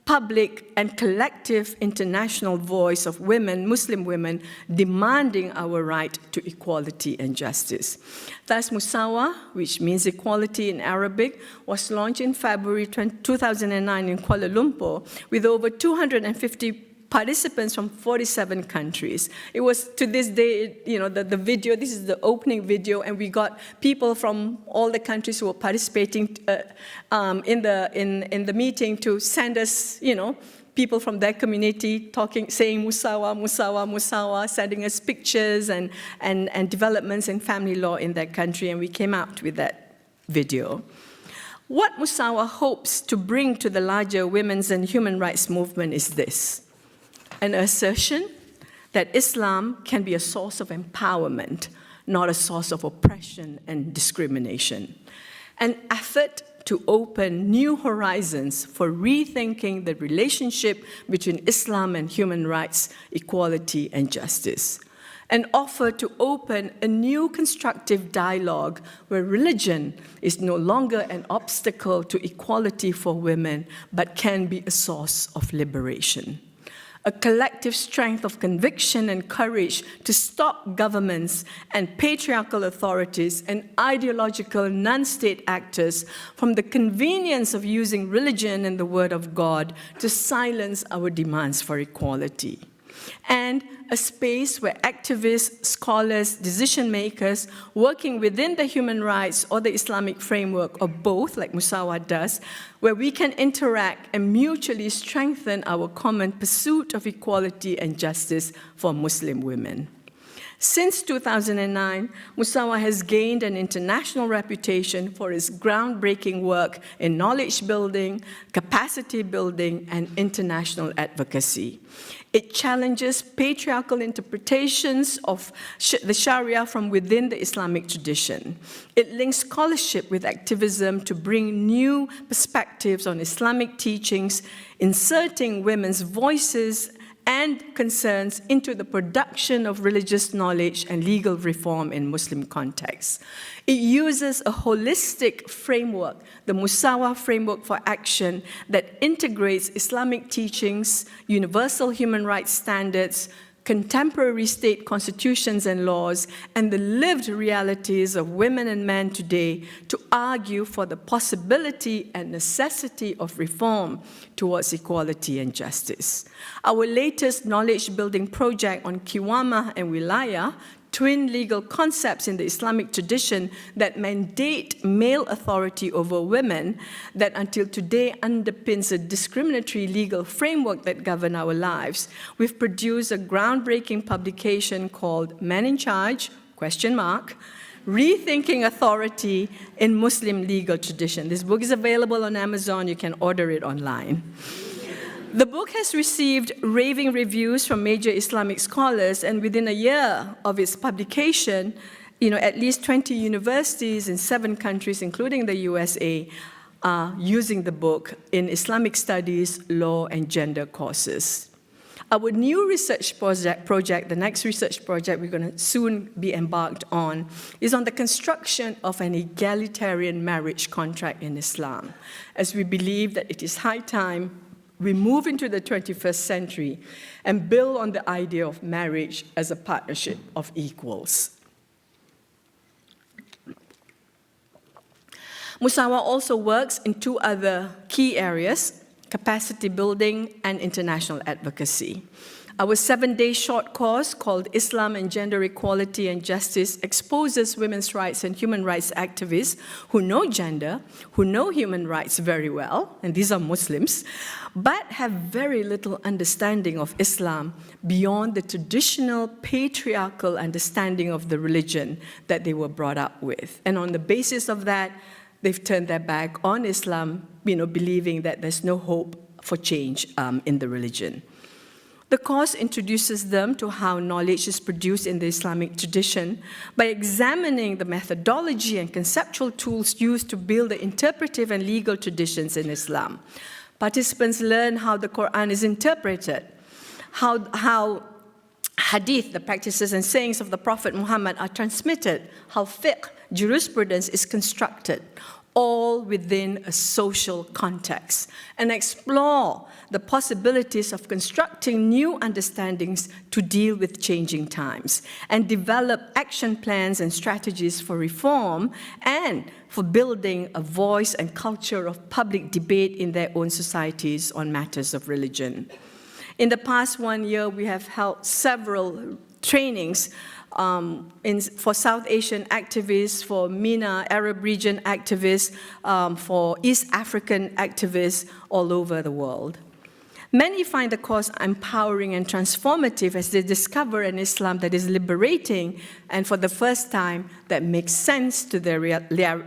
public and collective international voice of women, Muslim women, demanding our right to equality and justice. Thus, Musawah, which means equality in Arabic, was launched in February 2009 in Kuala Lumpur with over 250 participants from 47 countries. It was, to this day, the video, this is the opening video, and we got people from all the countries who were participating in the meeting to send us, people from their community saying Musawah, Musawah, Musawah, sending us pictures and developments in family law in their country, and we came out with that video. What Musawah hopes to bring to the larger women's and human rights movement is this: an assertion that Islam can be a source of empowerment, not a source of oppression and discrimination. An effort to open new horizons for rethinking the relationship between Islam and human rights, equality, and justice. An offer to open a new constructive dialogue where religion is no longer an obstacle to equality for women, but can be a source of liberation. A collective strength of conviction and courage to stop governments and patriarchal authorities and ideological non-state actors from the convenience of using religion and the word of God to silence our demands for equality. And a space where activists, scholars, decision makers working within the human rights or the Islamic framework, or both, like Musawah does, where we can interact and mutually strengthen our common pursuit of equality and justice for Muslim women. Since 2009, Musawa has gained an international reputation for its groundbreaking work in knowledge building, capacity building, and international advocacy. It challenges patriarchal interpretations of the Sharia from within the Islamic tradition. It links scholarship with activism to bring new perspectives on Islamic teachings, inserting women's voices and concerns into the production of religious knowledge and legal reform in Muslim contexts. It uses a holistic framework, the Musawa Framework for Action, that integrates Islamic teachings, universal human rights standards, contemporary state constitutions and laws, and the lived realities of women and men today to argue for the possibility and necessity of reform towards equality and justice. Our latest knowledge-building project on Qiwama and Wilaya, twin legal concepts in the Islamic tradition that mandate male authority over women, that until today underpins a discriminatory legal framework that govern our lives. We've produced a groundbreaking publication called Men in Charge, ? Rethinking Authority in Muslim Legal Tradition. This book is available on Amazon. You can order it online. The book has received raving reviews from major Islamic scholars, and within a year of its publication, at least 20 universities in 7 countries, including the USA, are using the book in Islamic studies, law, and gender courses. Our new research project, the next research project we're going to soon be embarked on, is on the construction of an egalitarian marriage contract in Islam, as we believe that it is high time we move into the 21st century and build on the idea of marriage as a partnership of equals. Musawa also works in 2 other key areas: capacity building and international advocacy. Our 7-day short course called Islam and Gender Equality and Justice exposes women's rights and human rights activists who know gender, who know human rights very well, and these are Muslims, but have very little understanding of Islam beyond the traditional patriarchal understanding of the religion that they were brought up with. And on the basis of that, they've turned their back on Islam, believing that there's no hope for change in the religion. The course introduces them to how knowledge is produced in the Islamic tradition by examining the methodology and conceptual tools used to build the interpretive and legal traditions in Islam. Participants learn how the Quran is interpreted, how hadith, the practices and sayings of the Prophet Muhammad, are transmitted, how fiqh, jurisprudence, is constructed, all within a social context, and explore the possibilities of constructing new understandings to deal with changing times, and develop action plans and strategies for reform and for building a voice and culture of public debate in their own societies on matters of religion. In the past 1 year, we have held several trainings for South Asian activists, for MENA, Arab region activists, for East African activists all over the world. Many find the course empowering and transformative as they discover an Islam that is liberating and for the first time that makes sense to the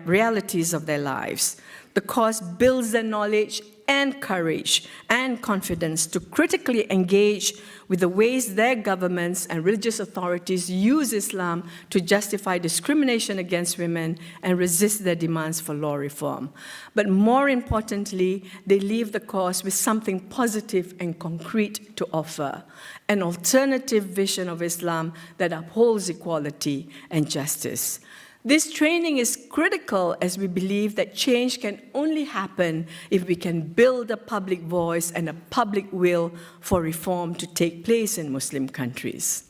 realities of their lives. The course builds their knowledge and courage and confidence to critically engage with the ways their governments and religious authorities use Islam to justify discrimination against women and resist their demands for law reform. But more importantly, they leave the course with something positive and concrete to offer, an alternative vision of Islam that upholds equality and justice. This training is critical as we believe that change can only happen if we can build a public voice and a public will for reform to take place in Muslim countries.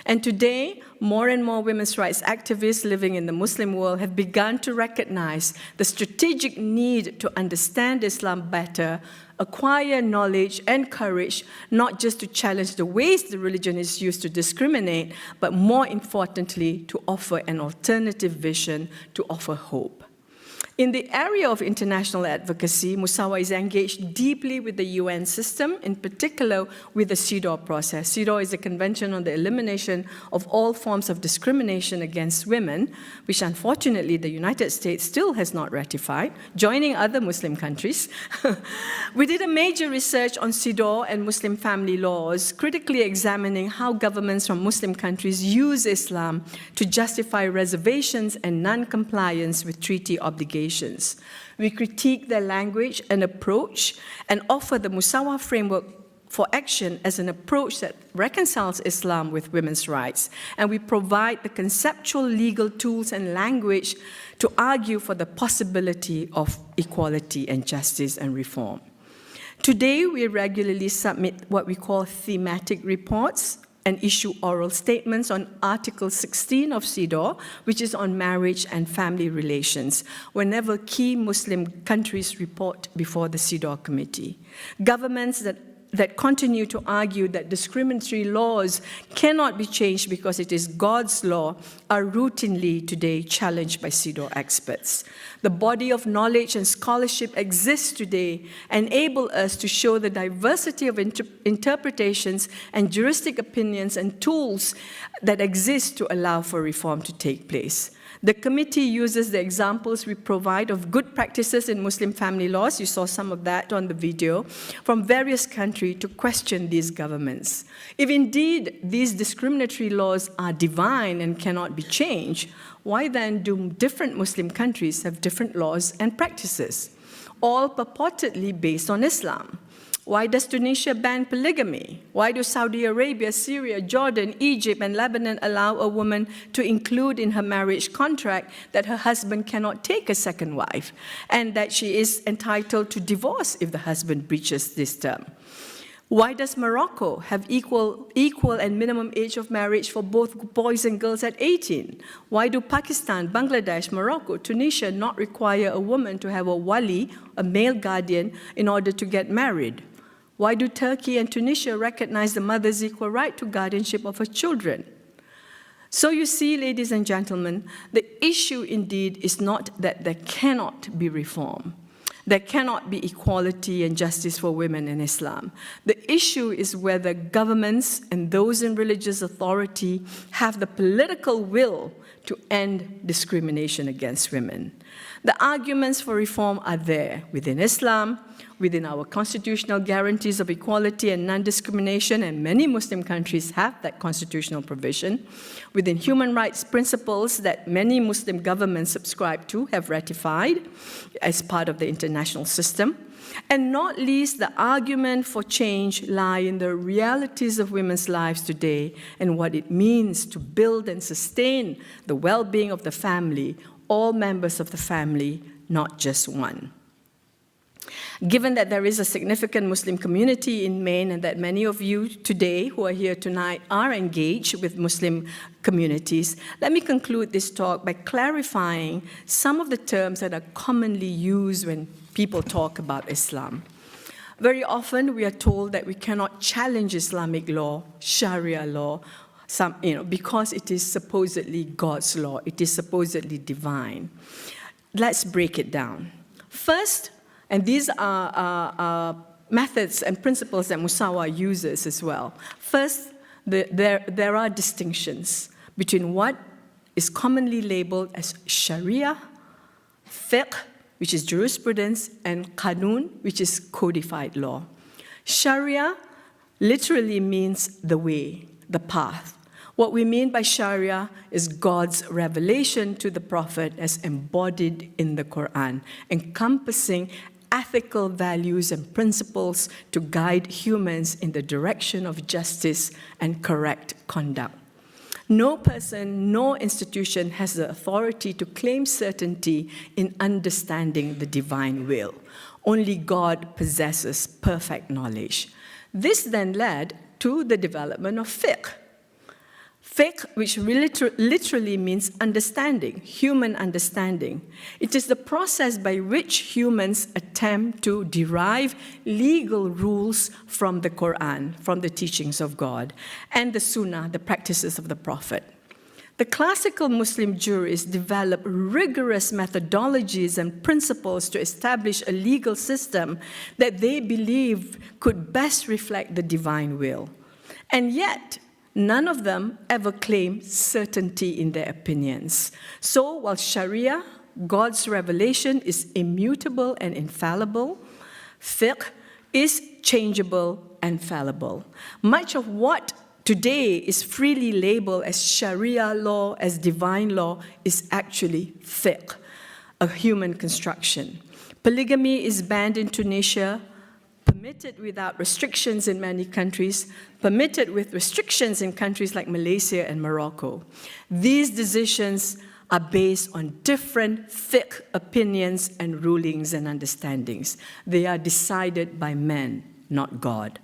And today, more and more women's rights activists living in the Muslim world have begun to recognize the strategic need to understand Islam better, acquire knowledge and courage, not just to challenge the ways the religion is used to discriminate, but more importantly, to offer an alternative vision, to offer hope. In the area of international advocacy, Musawa is engaged deeply with the UN system, in particular with the CEDAW process. CEDAW is a convention on the elimination of all forms of discrimination against women, which unfortunately the United States still has not ratified, joining other Muslim countries. We did a major research on CEDAW and Muslim family laws, critically examining how governments from Muslim countries use Islam to justify reservations and non-compliance with treaty obligations. We critique their language and approach and offer the Musawa framework for action as an approach that reconciles Islam with women's rights. And we provide the conceptual legal tools and language to argue for the possibility of equality and justice and reform. Today, we regularly submit what we call thematic reports and issue oral statements on Article 16 of CEDAW, which is on marriage and family relations, whenever key Muslim countries report before the CEDAW committee. Governments that continue to argue that discriminatory laws cannot be changed because it is God's law are routinely today challenged by CEDAW experts. The body of knowledge and scholarship exists today, enable us to show the diversity of interpretations and juristic opinions and tools that exist to allow for reform to take place. The committee uses the examples we provide of good practices in Muslim family laws, you saw some of that on the video, from various countries to question these governments. If indeed these discriminatory laws are divine and cannot be changed, why then do different Muslim countries have different laws and practices, all purportedly based on Islam? Why does Tunisia ban polygamy? Why do Saudi Arabia, Syria, Jordan, Egypt, and Lebanon allow a woman to include in her marriage contract that her husband cannot take a second wife and that she is entitled to divorce if the husband breaches this term? Why does Morocco have equal and minimum age of marriage for both boys and girls at 18? Why do Pakistan, Bangladesh, Morocco, Tunisia not require a woman to have a wali, a male guardian, in order to get married? Why do Turkey and Tunisia recognize the mother's equal right to guardianship of her children? So you see, ladies and gentlemen, the issue indeed is not that there cannot be reform. There cannot be equality and justice for women in Islam. The issue is whether governments and those in religious authority have the political will to end discrimination against women. The arguments for reform are there within Islam, within our constitutional guarantees of equality and non-discrimination, and many Muslim countries have that constitutional provision, within human rights principles that many Muslim governments subscribe to, have ratified as part of the international system, and not least the argument for change lie in the realities of women's lives today and what it means to build and sustain the well-being of the family, all members of the family, not just one. Given that there is a significant Muslim community in Maine and that many of you today who are here tonight are engaged with Muslim communities, let me conclude this talk by clarifying some of the terms that are commonly used when people talk about Islam. Very often we are told that we cannot challenge Islamic law, Sharia law, because it is supposedly God's law, it is supposedly divine. Let's break it down. First, and these are methods and principles that Musawa uses as well. First, there are distinctions between what is commonly labeled as Sharia, fiqh, which is jurisprudence, and qanun, which is codified law. Sharia literally means the way, the path. What we mean by Sharia is God's revelation to the Prophet as embodied in the Quran, encompassing ethical values and principles to guide humans in the direction of justice and correct conduct. No person, no institution has the authority to claim certainty in understanding the divine will. Only God possesses perfect knowledge. This then led to the development of fiqh. Fiqh, which literally means understanding, human understanding. It is the process by which humans attempt to derive legal rules from the Quran, from the teachings of God, and the Sunnah, the practices of the Prophet. The classical Muslim jurists developed rigorous methodologies and principles to establish a legal system that they believed could best reflect the divine will. And yet, none of them ever claimed certainty in their opinions. So while Sharia, God's revelation, is immutable and infallible, fiqh is changeable and fallible. Much of what today is freely labeled as Sharia law, as divine law, is actually fiqh, a human construction. Polygamy is banned in Tunisia, permitted without restrictions in many countries, permitted with restrictions in countries like Malaysia and Morocco. These decisions are based on different fiqh opinions and rulings and understandings. They are decided by men, not God.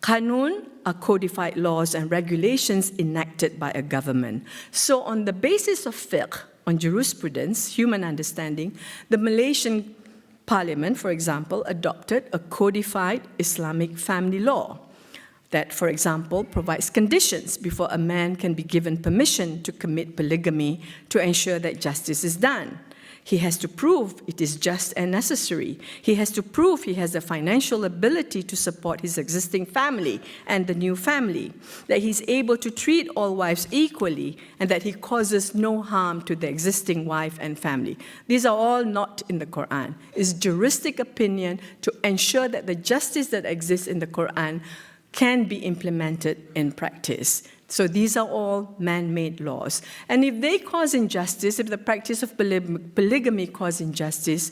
Qanun are codified laws and regulations enacted by a government. So on the basis of fiqh, on jurisprudence, human understanding, the Malaysian Parliament, for example, adopted a codified Islamic family law that, for example, provides conditions before a man can be given permission to commit polygamy to ensure that justice is done. He has to prove it is just and necessary. He has to prove he has the financial ability to support his existing family and the new family, that he's able to treat all wives equally, and that he causes no harm to the existing wife and family. These are all not in the Quran. It's juristic opinion to ensure that the justice that exists in the Quran can be implemented in practice. So these are all man-made laws. And if they cause injustice, if the practice of polygamy causes injustice,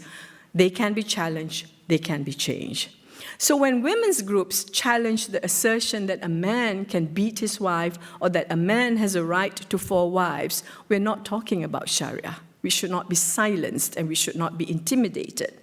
they can be challenged, they can be changed. So when women's groups challenge the assertion that a man can beat his wife or that a man has a right to 4 wives, we're not talking about Sharia. We should not be silenced and we should not be intimidated.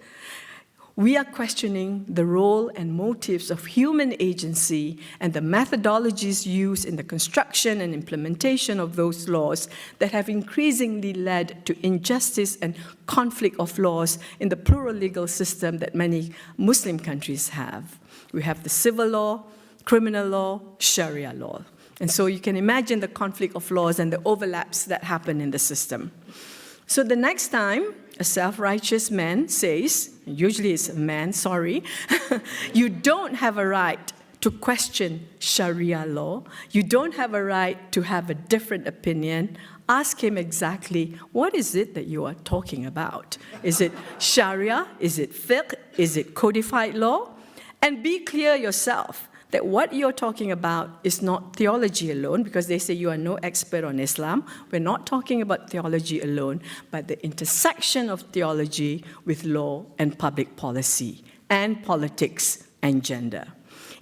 We are questioning the role and motives of human agency and the methodologies used in the construction and implementation of those laws that have increasingly led to injustice and conflict of laws in the plural legal system that many Muslim countries have. We have the civil law, criminal law, Sharia law. And so you can imagine the conflict of laws and the overlaps that happen in the system. So the next time a self-righteous man says, usually it's a man, sorry, you don't have a right to question Sharia law, you don't have a right to have a different opinion, ask him exactly, what is it that you are talking about? Is it Sharia? Is it fiqh? Is it codified law? And be clear yourself that what you're talking about is not theology alone, because they say you are no expert on Islam. We're not talking about theology alone, but the intersection of theology with law and public policy, and politics and gender.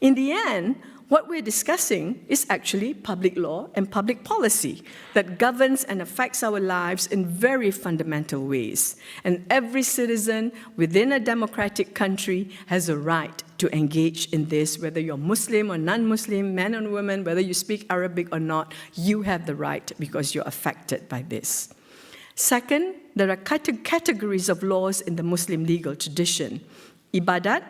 In the end, what we're discussing is actually public law and public policy that governs and affects our lives in very fundamental ways. And every citizen within a democratic country has a right to engage in this, whether you're Muslim or non-Muslim, men and women, whether you speak Arabic or not, you have the right because you're affected by this. Second, there are categories of laws in the Muslim legal tradition. Ibadat,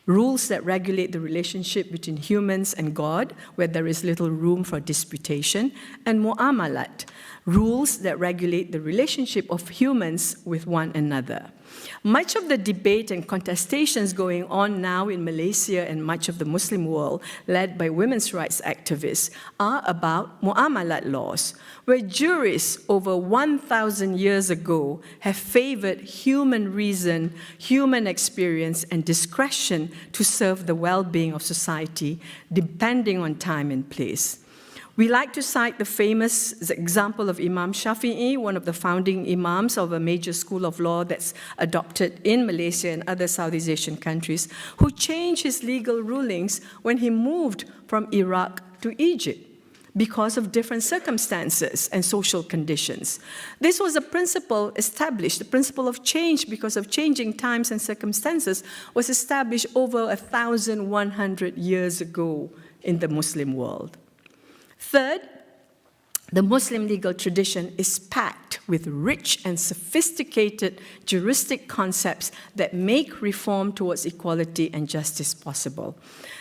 rules that regulate the relationship between humans and God, where there is little room for disputation, and mu'amalat, rules that regulate the relationship of humans with one another. Much of the debate and contestations going on now in Malaysia and much of the Muslim world, led by women's rights activists, are about mu'amalat laws, where jurists over 1,000 years ago have favored human reason, human experience, and discretion to serve the well-being of society, depending on time and place. We like to cite the famous example of Imam Shafi'i, one of the founding imams of a major school of law that's adopted in Malaysia and other Southeast Asian countries, who changed his legal rulings when he moved from Iraq to Egypt because of different circumstances and social conditions. This was a principle established, the principle of change because of changing times and circumstances was established over 1,100 years ago in the Muslim world. Third, The Muslim legal tradition is packed with rich and sophisticated juristic concepts that make reform towards equality and justice possible.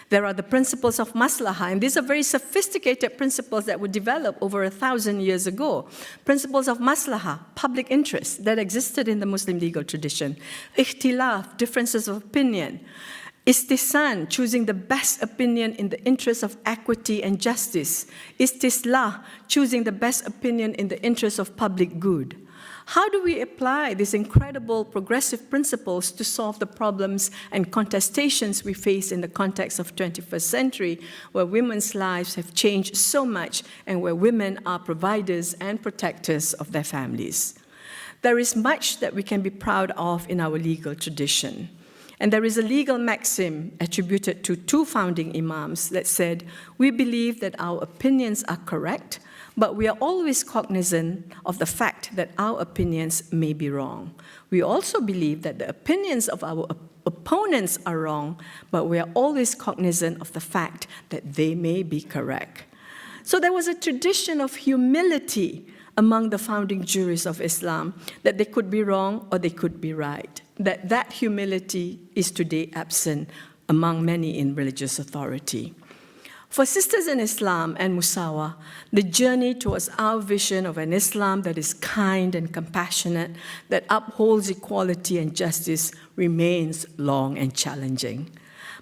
There are the principles of maslahah, and these are very sophisticated principles that were developed over 1,000 years ago. Principles of maslahah, public interest, that existed in the Muslim legal tradition. Ikhtilaf, differences of opinion. Istihsan, choosing the best opinion in the interest of equity and justice. Istislah, choosing the best opinion in the interest of public good. How do we apply these incredible progressive principles to solve the problems and contestations we face in the context of 21st century, where women's lives have changed so much and where women are providers and protectors of their families? There is much that we can be proud of in our legal tradition. And there is a legal maxim attributed to 2 founding imams that said, "We believe that our opinions are correct, but we are always cognizant of the fact that our opinions may be wrong. We also believe that the opinions of our opponents are wrong, but we are always cognizant of the fact that they may be correct." So there was a tradition of humility among the founding jurists of Islam, that they could be wrong or they could be right. That humility is today absent among many in religious authority. For Sisters in Islam and Musawa, the journey towards our vision of an Islam that is kind and compassionate, that upholds equality and justice, remains long and challenging.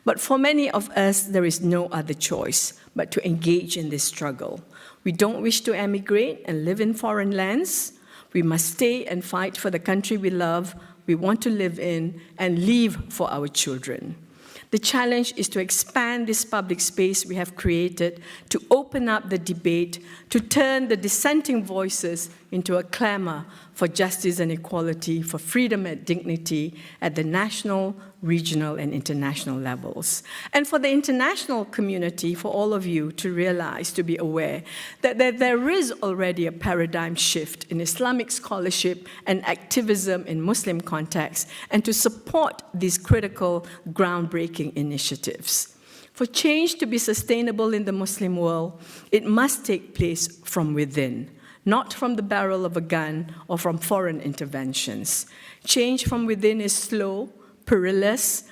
But for many of us, there is no other choice but to engage in this struggle. We don't wish to emigrate and live in foreign lands. We must stay and fight for the country we love, we want to live in, and leave for our children. The challenge is to expand this public space we have created, to open up the debate, to turn the dissenting voices into a clamor for justice and equality, for freedom and dignity at the national, regional, and international levels. And for the international community, for all of you to realize, to be aware, that there is already a paradigm shift in Islamic scholarship and activism in Muslim contexts, and to support these critical, groundbreaking initiatives. For change to be sustainable in the Muslim world, it must take place from within, not from the barrel of a gun or from foreign interventions. Change from within is slow, perilous,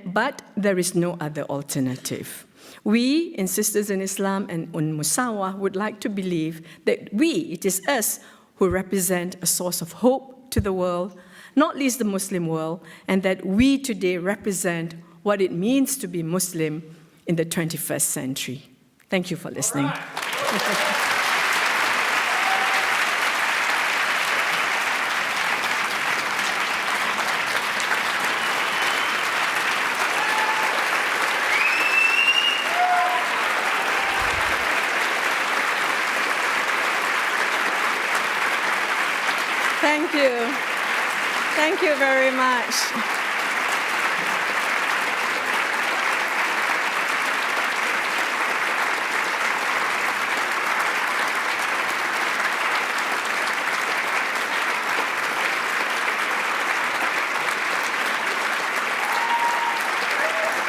but there is no other alternative. We, in Sisters in Islam and in Musawa, would like to believe that it is us who represent a source of hope to the world, not least the Muslim world, and that we today represent what it means to be Muslim in the 21st century. Thank you for listening. Thank you. Thank you very much.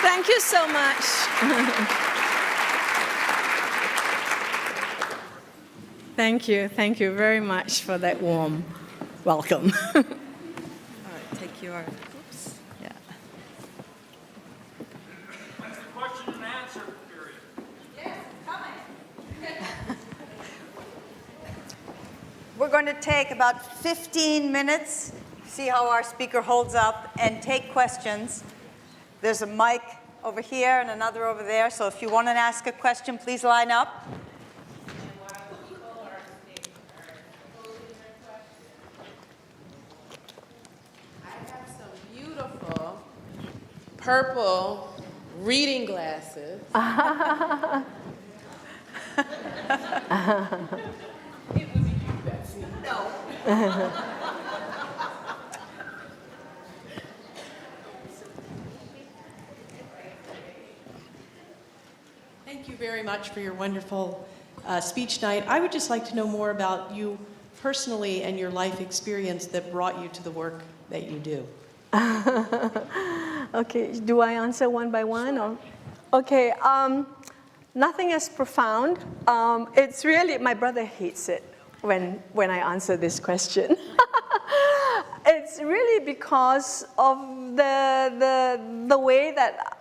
Thank you so much. Thank you very much for that warm welcome. All right, take your, oops, yeah. Question and answer period. Yes, coming. We're going to take about 15 minutes, see how our speaker holds up, and take questions. There's a mic over here and another over there, so if you want to ask a question, please line up. Purple reading glasses. It was you, Betsy. No. Thank you very much for your wonderful speech tonight. I would just like to know more about you personally and your life experience that brought you to the work that you do. Okay, do I answer one by one? Or? Okay, Nothing as profound. It's really, my brother hates it when I answer this question. It's really because of the way that,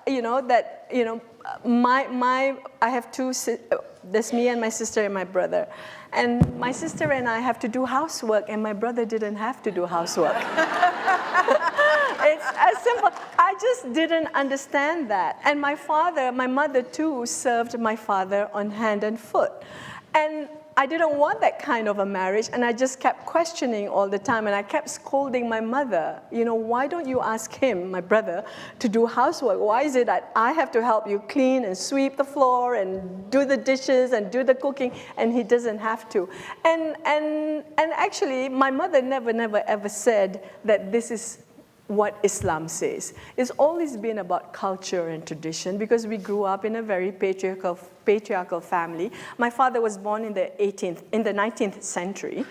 I have there's me and my sister and my brother. And my sister and I have to do housework, and my brother didn't have to do housework. It's as simple. I just didn't understand that. And my mother too, served my father on hand and foot. And I didn't want that kind of a marriage, and I just kept questioning all the time, and I kept scolding my mother. Why don't you ask him, my brother, to do housework? Why is it that I have to help you clean and sweep the floor and do the dishes and do the cooking, and he doesn't have to? And actually, my mother never ever said that this is what Islam says. It's always been about culture and tradition, because we grew up in a very patriarchal family. My father was born in the 19th century.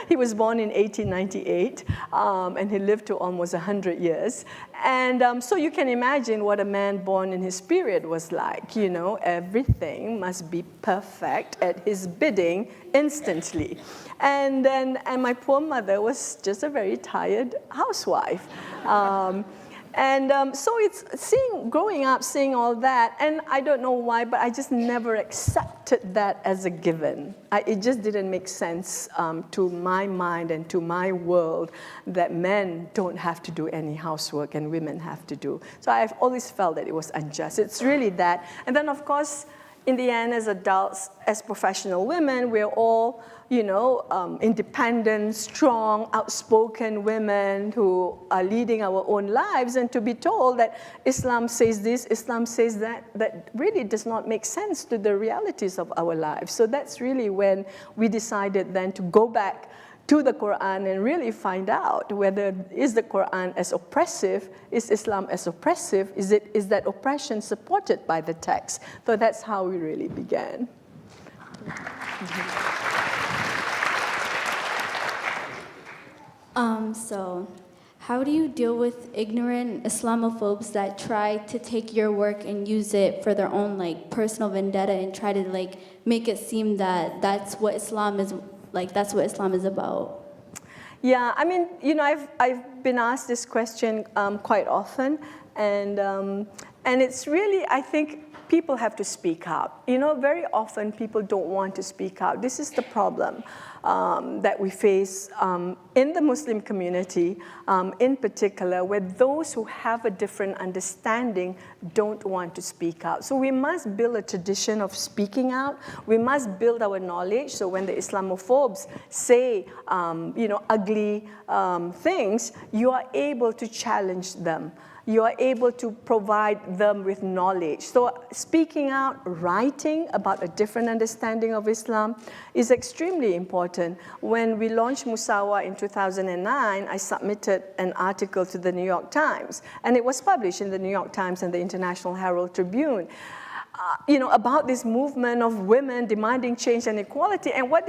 He was born in 1898, and he lived to almost 100 years. And so you can imagine what a man born in his period was like. Everything must be perfect at his bidding instantly. And my poor mother was just a very tired housewife. So it's growing up, seeing all that, and I don't know why, but I just never accepted that as a given. It just didn't make sense to my mind and to my world that men don't have to do any housework and women have to do. So I've always felt that it was unjust. It's really that. And then, of course, in the end, as adults, as professional women, we're all, independent, strong, outspoken women who are leading our own lives, and to be told that Islam says this, Islam says that really does not make sense to the realities of our lives. So that's really when we decided then to go back to the Quran and really find out whether is the Quran as oppressive, is Islam as oppressive, is that oppression supported by the text? So that's how we really began. So how do you deal with ignorant Islamophobes that try to take your work and use it for their own personal vendetta and try to make it seem that that's what Islam is about? Yeah, I mean, I've been asked this question quite often, and it's really, I think, people have to speak out. Very often people don't want to speak out. This is the problem that we face in the Muslim community in particular, where those who have a different understanding don't want to speak out. So we must build a tradition of speaking out. We must build our knowledge, so when the Islamophobes say ugly things, you are able to challenge them. You are able to provide them with knowledge. So speaking out, writing about a different understanding of Islam is extremely important. When we launched Musawa in 2009, I submitted an article to the New York Times, and it was published in the New York Times and the International Herald Tribune. About this movement of women demanding change and equality. And what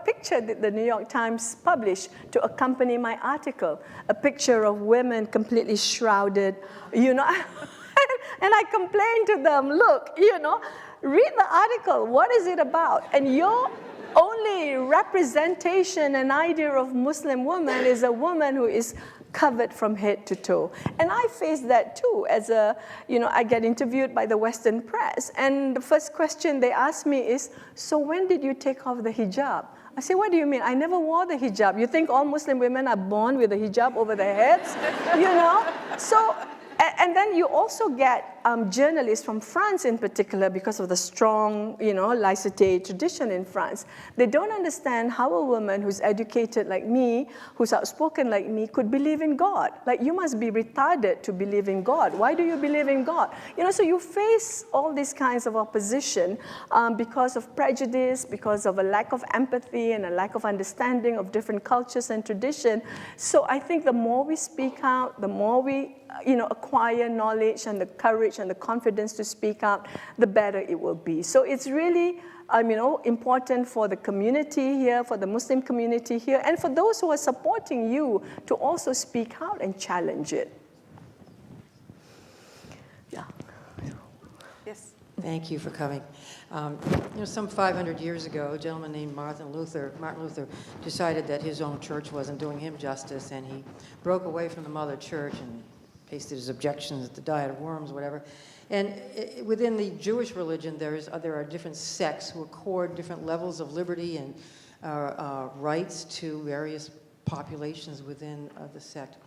picture did the New York Times publish to accompany my article? A picture of women completely shrouded, And I complained to them, look, read the article. What is it about? And your only representation and idea of Muslim woman is a woman who is covered from head to toe. And I face that too as I get interviewed by the Western press. And the first question they ask me is, so when did you take off the hijab? I say, what do you mean? I never wore the hijab. You think all Muslim women are born with a hijab over their heads? So, and then you also get journalists from France in particular, because of the strong, laïcité tradition in France. They don't understand how a woman who's educated like me, who's outspoken like me, could believe in God. You must be retarded to believe in God. Why do you believe in God? So you face all these kinds of opposition because of prejudice, because of a lack of empathy and a lack of understanding of different cultures and tradition. So I think the more we speak out, the more we acquire knowledge and the courage and the confidence to speak out, the better it will be. So it's really, important for the community here, for the Muslim community here, and for those who are supporting you to also speak out and challenge it. Yeah. Yes. Thank you for coming. Some 500 years ago, a gentleman named Martin Luther decided that his own church wasn't doing him justice, and he broke away from the mother church and pasted his objections at the Diet of Worms, whatever. And within the Jewish religion, there are different sects who accord different levels of liberty and rights to various populations within the sect.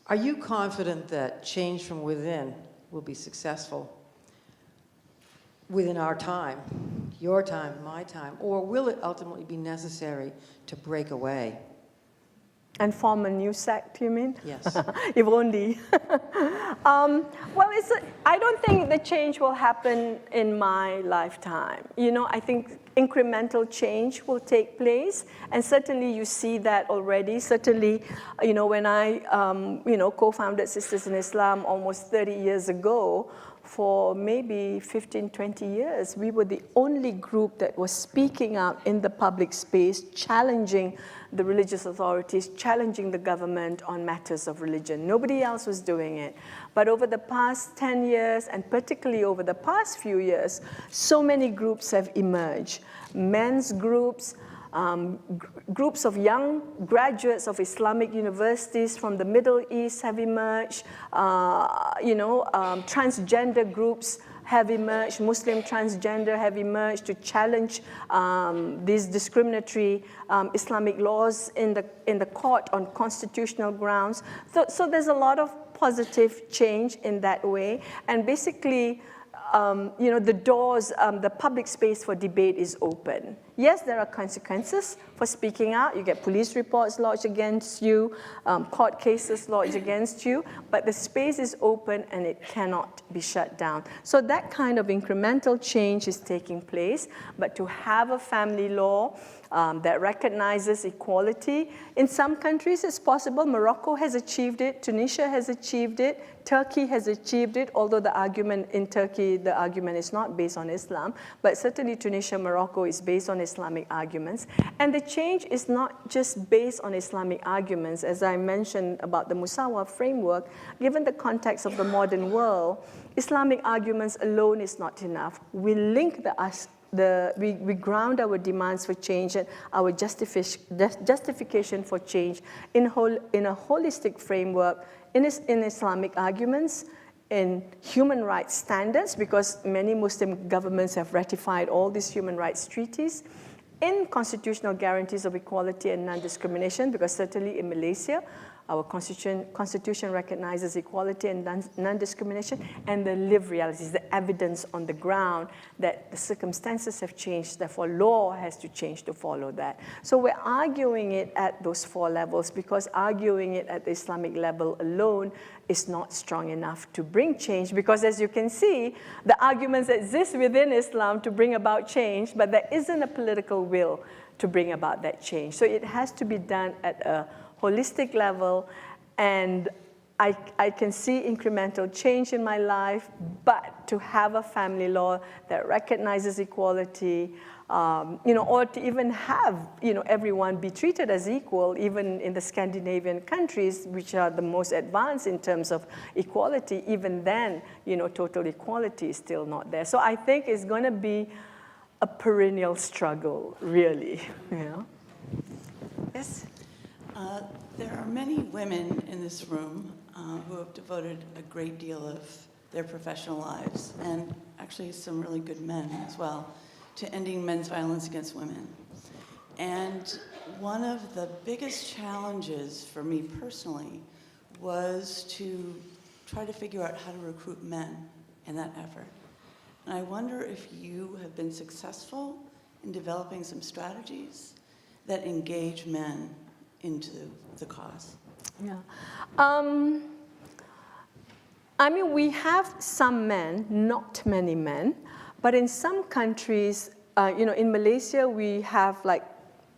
Are you confident that change from within will be successful within our time, your time, my time, or will it ultimately be necessary to break away? And form a new sect, you mean? Yes. If only. Well, I don't think the change will happen in my lifetime. I think incremental change will take place, and certainly you see that already. Certainly, when I, co-founded Sisters in Islam almost 30 years ago, for maybe 15, 20 years, we were the only group that was speaking out in the public space, challenging the religious authorities, challenging the government on matters of religion. Nobody else was doing it. But over the past 10 years, and particularly over the past few years, so many groups have emerged. Men's groups, groups of young graduates of Islamic universities from the Middle East have emerged. Transgender groups have emerged. Muslim transgender have emerged to challenge these discriminatory Islamic laws in the court on constitutional grounds. So there's a lot of positive change in that way, and basically, the doors, the public space for debate is open. Yes, there are consequences for speaking out. You get police reports lodged against you, court cases lodged against you, but the space is open and it cannot be shut down. So that kind of incremental change is taking place, but to have a family law that recognizes equality, in some countries it's possible. Morocco has achieved it, Tunisia has achieved it, Turkey has achieved it, although the argument in Turkey, the argument is not based on Islam, but certainly Tunisia, Morocco is based on Islamic arguments. And the change is not just based on Islamic arguments. As I mentioned about the Musawa framework, given the context of the modern world, Islamic arguments alone is not enough. We link we ground our demands for change and our justification for change in a holistic framework, in Islamic arguments, in human rights standards, because many Muslim governments have ratified all these human rights treaties, in constitutional guarantees of equality and non-discrimination, because certainly in Malaysia, our constitution recognizes equality and non-discrimination, and the lived realities, the evidence on the ground that the circumstances have changed, therefore law has to change to follow that. So we're arguing it at those four levels, because arguing it at the Islamic level alone is not strong enough to bring change, because as you can see, the arguments exist within Islam to bring about change, but there isn't a political will to bring about that change. So it has to be done at a holistic level, and I can see incremental change in my life, but to have a family law that recognizes equality, or to even have, everyone be treated as equal, even in the Scandinavian countries, which are the most advanced in terms of equality, even then, total equality is still not there. So I think it's going to be a perennial struggle, really. Yes? There are many women in this room who have devoted a great deal of their professional lives, and actually some really good men as well, to ending men's violence against women. And one of the biggest challenges for me personally was to try to figure out how to recruit men in that effort. And I wonder if you have been successful in developing some strategies that engage men into the cause. Yeah. We have some men, not many men, but in some countries, in Malaysia, we have like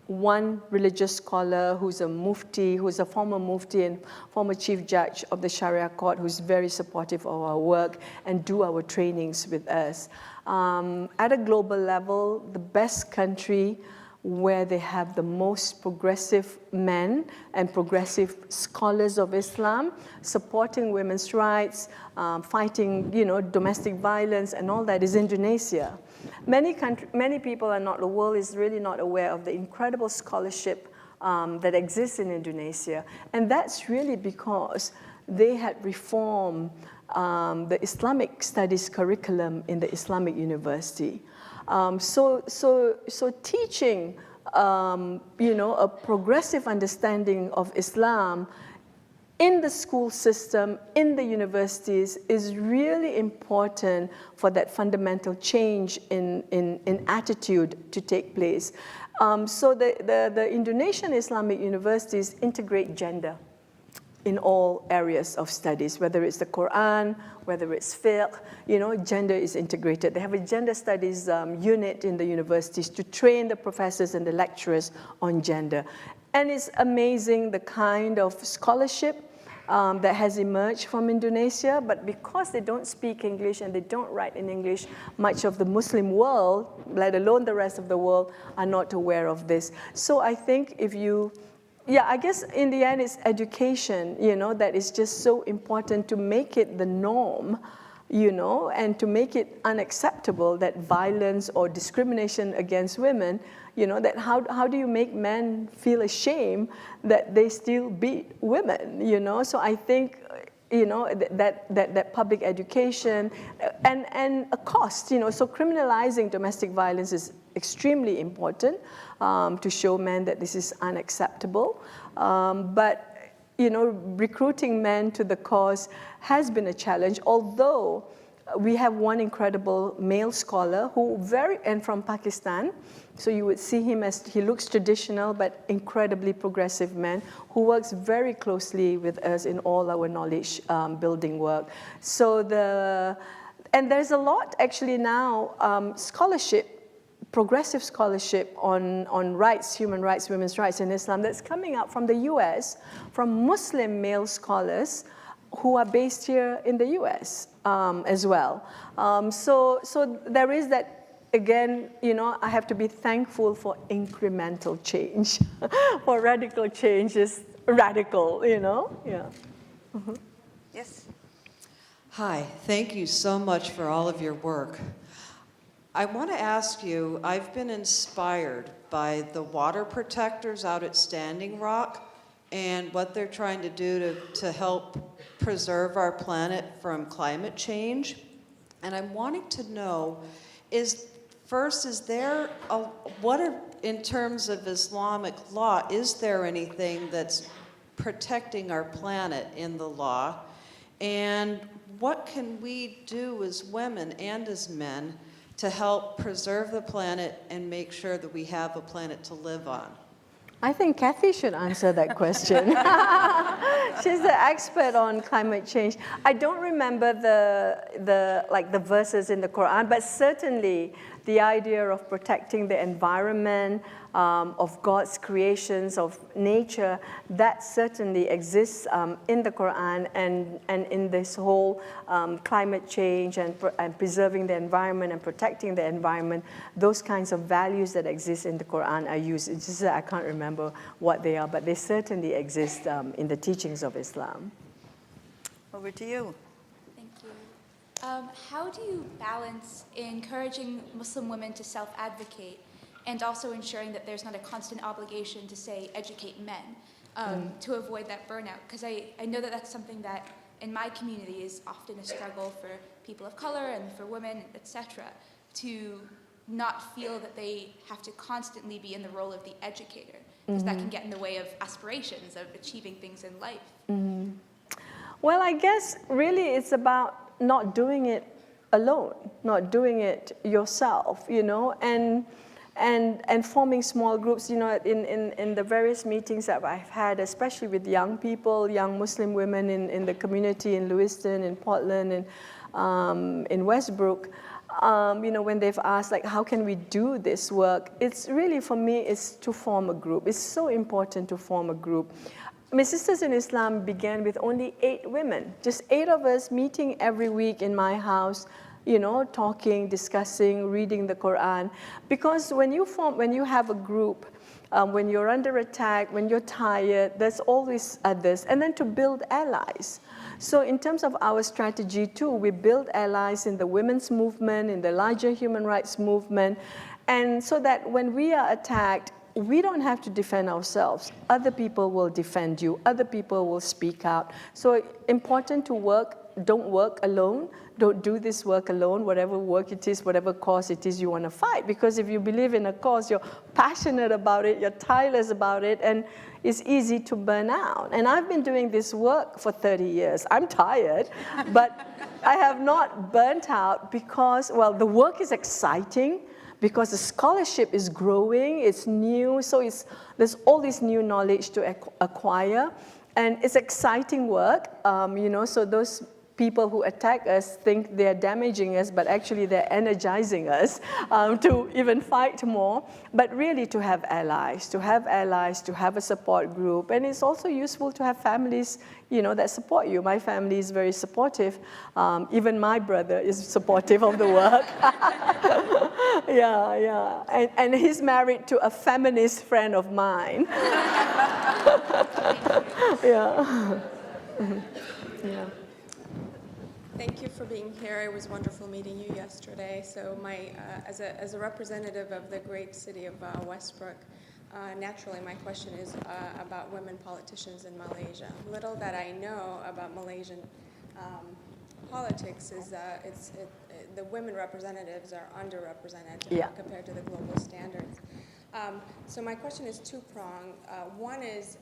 one religious scholar who's a mufti, who's a former mufti and former chief judge of the Sharia court, who's very supportive of our work and do our trainings with us. At a global level, the best country where they have the most progressive men and progressive scholars of Islam supporting women's rights, fighting, domestic violence and all that is Indonesia. Many people the world is really not aware of the incredible scholarship that exists in Indonesia. And that's really because they had reformed the Islamic studies curriculum in the Islamic university. So teaching, a progressive understanding of Islam in the school system, in the universities, is really important for that fundamental change in attitude to take place. So the Indonesian Islamic universities integrate gender in all areas of studies, whether it's the Quran, whether it's fiqh, gender is integrated. They have a gender studies unit in the universities to train the professors and the lecturers on gender. And it's amazing the kind of scholarship that has emerged from Indonesia, but because they don't speak English and they don't write in English, much of the Muslim world, let alone the rest of the world, are not aware of this. So I think I guess in the end it's education, that is just so important to make it the norm, and to make it unacceptable that violence or discrimination against women, that how do you make men feel ashamed that they still beat women, So I think, that public education and a cost, so criminalizing domestic violence is extremely important to show men that this is unacceptable. But recruiting men to the cause has been a challenge, although we have one incredible male scholar and from Pakistan, so you would see him as, he looks traditional, but incredibly progressive man who works very closely with us in all our knowledge building work. And there's a lot actually now, progressive scholarship on rights, human rights, women's rights in Islam that's coming out from the US, from Muslim male scholars who are based here in the US as well. So there is that, again, I have to be thankful for incremental change. For radical change is radical, Yeah. Mm-hmm. Yes. Hi, thank you so much for all of your work. I want to ask you, I've been inspired by the water protectors out at Standing Rock and what they're trying to do to help preserve our planet from climate change. And I'm wanting to know, in terms of Islamic law, is there anything that's protecting our planet in the law? And what can we do as women and as men to help preserve the planet and make sure that we have a planet to live on? I think Kathy should answer that question. She's the expert on climate change. I don't remember the verses in the Quran, but certainly the idea of protecting the environment, of God's creations, of nature, that certainly exists in the Quran and in this whole climate change and preserving the environment and protecting the environment. Those kinds of values that exist in the Quran are used. It's just that I can't remember what they are, but they certainly exist in the teachings of Islam. Over to you. Thank you. How do you balance encouraging Muslim women to self-advocate and also ensuring that there's not a constant obligation to, say, educate men to avoid that burnout? Because I know that that's something that in my community is often a struggle for people of color and for women, etc., to not feel that they have to constantly be in the role of the educator, because that can get in the way of aspirations, of achieving things in life. Mm-hmm. Well, I guess really it's about not doing it alone, not doing it yourself, and forming small groups, in the various meetings that I've had, especially with young people, young Muslim women in the community in Lewiston, in Portland, and in Westbrook, when they've asked, how can we do this work? It's really, for me, it's to form a group. It's so important to form a group. My Sisters in Islam began with only 8 women, just 8 of us meeting every week in my house, talking, discussing, reading the Quran. Because when you have a group, when you're under attack, when you're tired, there's always others. And then to build allies. So in terms of our strategy too, we build allies in the women's movement, in the larger human rights movement, and so that when we are attacked, we don't have to defend ourselves. Other people will defend you. Other people will speak out. So important to work. Don't work alone. Don't do this work alone, whatever work it is, whatever cause it is you want to fight. Because if you believe in a cause, you're passionate about it, you're tireless about it, and it's easy to burn out. And I've been doing this work for 30 years. I'm tired, but I have not burnt out because, well, the work is exciting, because the scholarship is growing, it's new, so there's all this new knowledge to acquire, and it's exciting work, so those people who attack us think they're damaging us, but actually they're energizing us to even fight more. But really to have allies, to have a support group. And it's also useful to have families, that support you. My family is very supportive. Even my brother is supportive of the work. Yeah. And he's married to a feminist friend of mine. Yeah. Yeah. Thank you for being here. It was wonderful meeting you yesterday. So as a representative of the great city of Westbrook, naturally my question is about women politicians in Malaysia. Little that I know about Malaysian politics is the women representatives are underrepresented compared to the global standards. So my question is two-pronged. One is,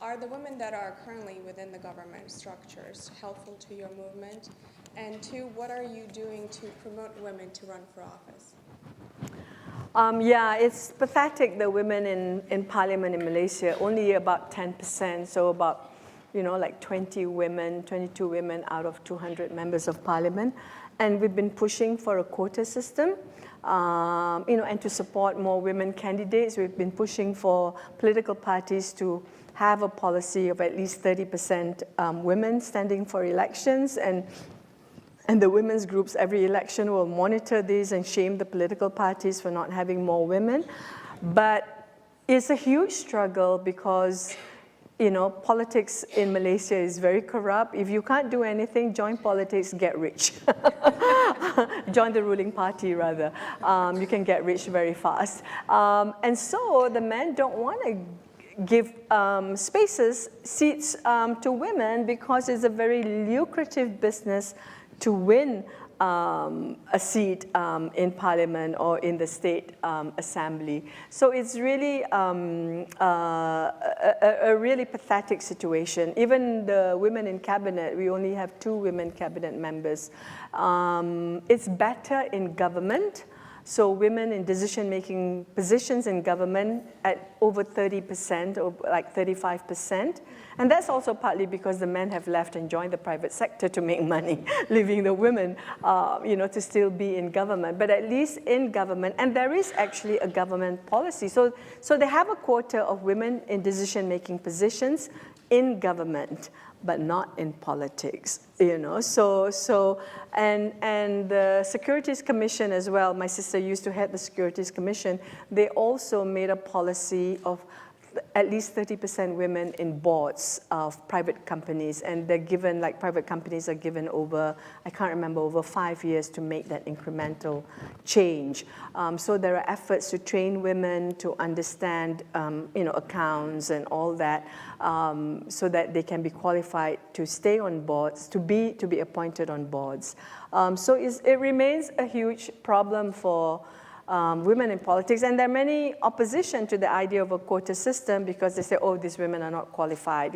are the women that are currently within the government structures helpful to your movement? And two, what are you doing to promote women to run for office? It's pathetic the women in parliament in Malaysia, only about 10%, so about, 22 women out of 200 members of parliament. And we've been pushing for a quota system. And to support more women candidates. We've been pushing for political parties to have a policy of at least 30% women standing for elections, and the women's groups every election will monitor this and shame the political parties for not having more women. But it's a huge struggle because politics in Malaysia is very corrupt. If you can't do anything, join politics, get rich. Join the ruling party, rather. You can get rich very fast. And so the men don't want to give seats to women because it's a very lucrative business to win a seat in parliament or in the state assembly. So it's really a really pathetic situation. Even the women in cabinet, we only have 2 women cabinet members. It's better in government. So women in decision-making positions in government at over 30% or like 35%. And that's also partly because the men have left and joined the private sector to make money, leaving the women, to still be in government. But at least in government, and there is actually a government policy. So they have a quota of women in decision-making positions in government, but not in politics, So and the Securities Commission as well. My sister used to head the Securities Commission. They also made a policy of at least 30% women in boards of private companies, and they're given, private companies are given over 5 years to make that incremental change. So there are efforts to train women to understand, accounts and all that, so that they can be qualified to stay on boards, to be appointed on boards. So it remains a huge problem for women in politics, and there are many opposition to the idea of a quota system because they say, these women are not qualified,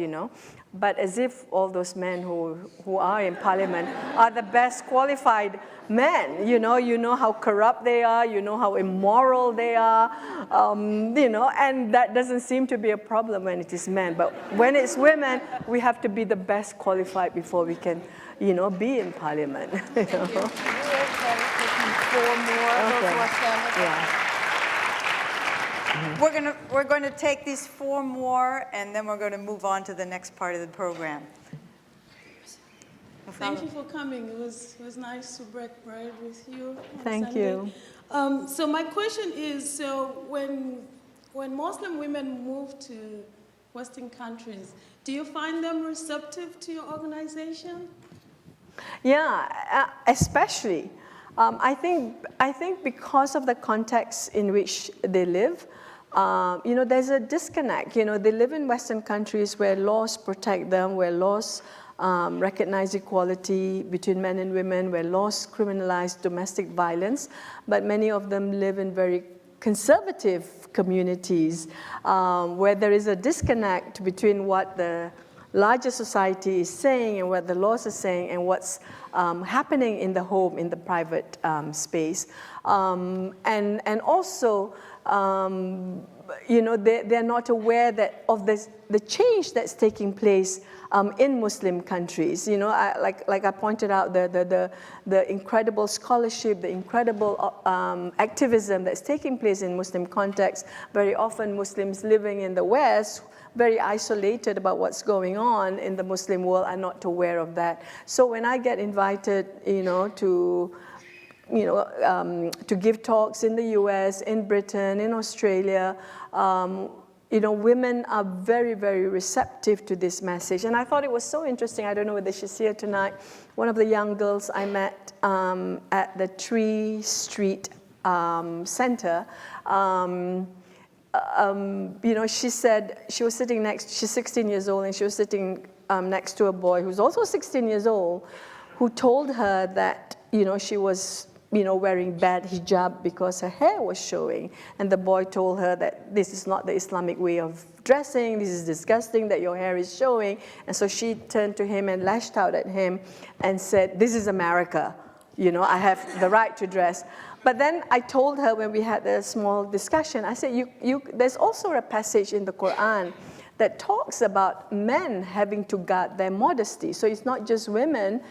But as if all those men who are in parliament are the best qualified men, you know how corrupt they are, you know how immoral they are, and that doesn't seem to be a problem when it is men. But when it's women, we have to be the best qualified before we can, be in parliament. Thank you. 4 more. We're going to take these 4 more, and then we're going to move on to the next part of the program. Thank you for coming. It was nice to break bread with you on Thank Sunday. you. So my question is, so when Muslim women move to Western countries, do you find them receptive to your organization? Yeah, especially. I think because of the context in which they live, there's a disconnect. They live in Western countries where laws protect them, where laws recognize equality between men and women, where laws criminalize domestic violence, but many of them live in very conservative communities where there is a disconnect between what the larger society is saying and what the laws are saying and what's happening in the home, in the private space. And also, they're not aware of the change that's taking place in Muslim countries. Like I pointed out, the incredible scholarship, the incredible activism that's taking place in Muslim context. Very often Muslims living in the West, very isolated about what's going on in the Muslim world, are not aware of that. So when I get invited, to give talks in the US, in Britain, in Australia, women are very, very receptive to this message. And I thought it was so interesting. I don't know whether she's here tonight. One of the young girls I met at the Tree Street Center, she said she was sitting she's 16 years old, and she was sitting next to a boy who's also 16 years old, who told her that, she was, wearing bad hijab because her hair was showing. And the boy told her that this is not the Islamic way of dressing, this is disgusting that your hair is showing. And so she turned to him and lashed out at him and said, "This is America. I have the right to dress." But then I told her when we had a small discussion, I said, there's also a passage in the Quran that talks about men having to guard their modesty. So it's not just women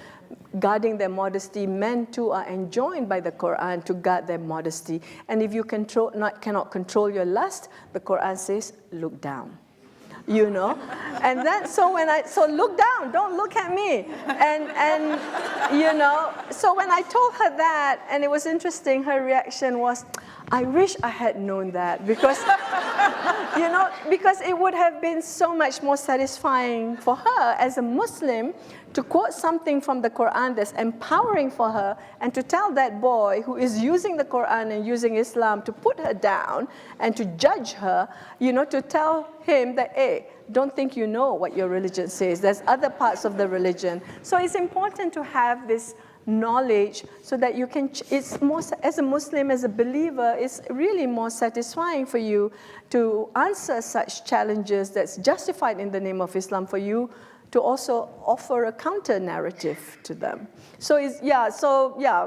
guarding their modesty, men too are enjoined by the Quran to guard their modesty. And if you cannot control your lust, the Quran says, look down. And then so look down, don't look at me. And so when I told her that, and it was interesting, her reaction was, I wish I had known that, because because it would have been so much more satisfying for her as a Muslim to quote something from the Quran that's empowering for her, and to tell that boy who is using the Quran and using Islam to put her down and to judge her, to tell him that, hey, don't think you know what your religion says. There's other parts of the religion. So it's important to have this knowledge so that you can, it's more, as a Muslim, as a believer, it's really more satisfying for you to answer such challenges that's justified in the name of Islam, for you to also offer a counter narrative to them. So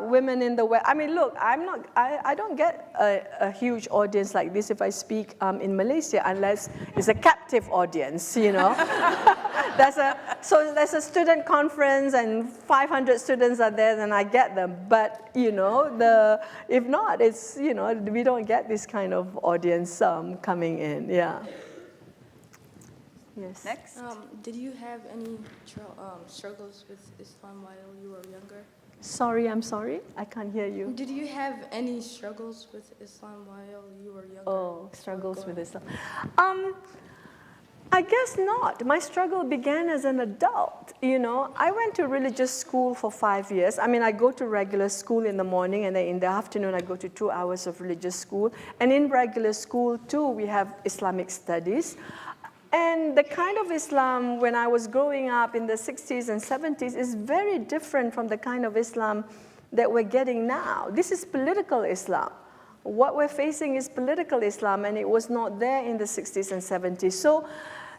women in the West. I mean, look, I don't get a huge audience like this if I speak in Malaysia, unless it's a captive audience, There's a student conference and 500 students are there, then I get them. But if not, it's we don't get this kind of audience coming in. Yeah. Yes. Next. Did you have any struggles with Islam while you were younger? Sorry, I'm sorry. I can't hear you. Did you have any struggles with Islam while you were younger? Oh, struggles with Islam. I guess not. My struggle began as an adult. I went to religious school for 5 years. I mean, I go to regular school in the morning, and then in the afternoon I go to 2 hours of religious school. And in regular school too, we have Islamic studies. And the kind of Islam when I was growing up in the 60s and 70s is very different from the kind of Islam that we're getting now. This is political Islam. What we're facing is political Islam, and it was not there in the 60s and 70s.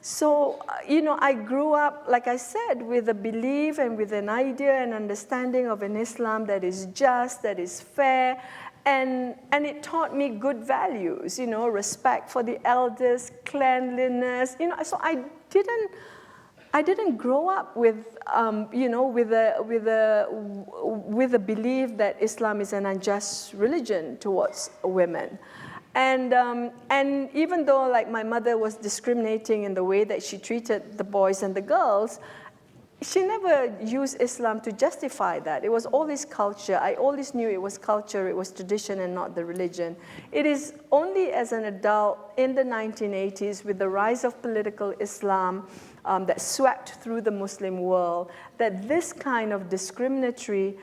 So I grew up, like I said, with a belief and with an idea and understanding of an Islam that is just, that is fair, and it taught me good values, respect for the elders, cleanliness, So I didn't grow up with, with a belief that Islam is an unjust religion towards women. And even though, like, my mother was discriminating in the way that she treated the boys and the girls, she never used Islam to justify that. It was always culture. I always knew it was culture, it was tradition and not the religion. It is only as an adult in the 1980s with the rise of political Islam that swept through the Muslim world that this kind of discriminatory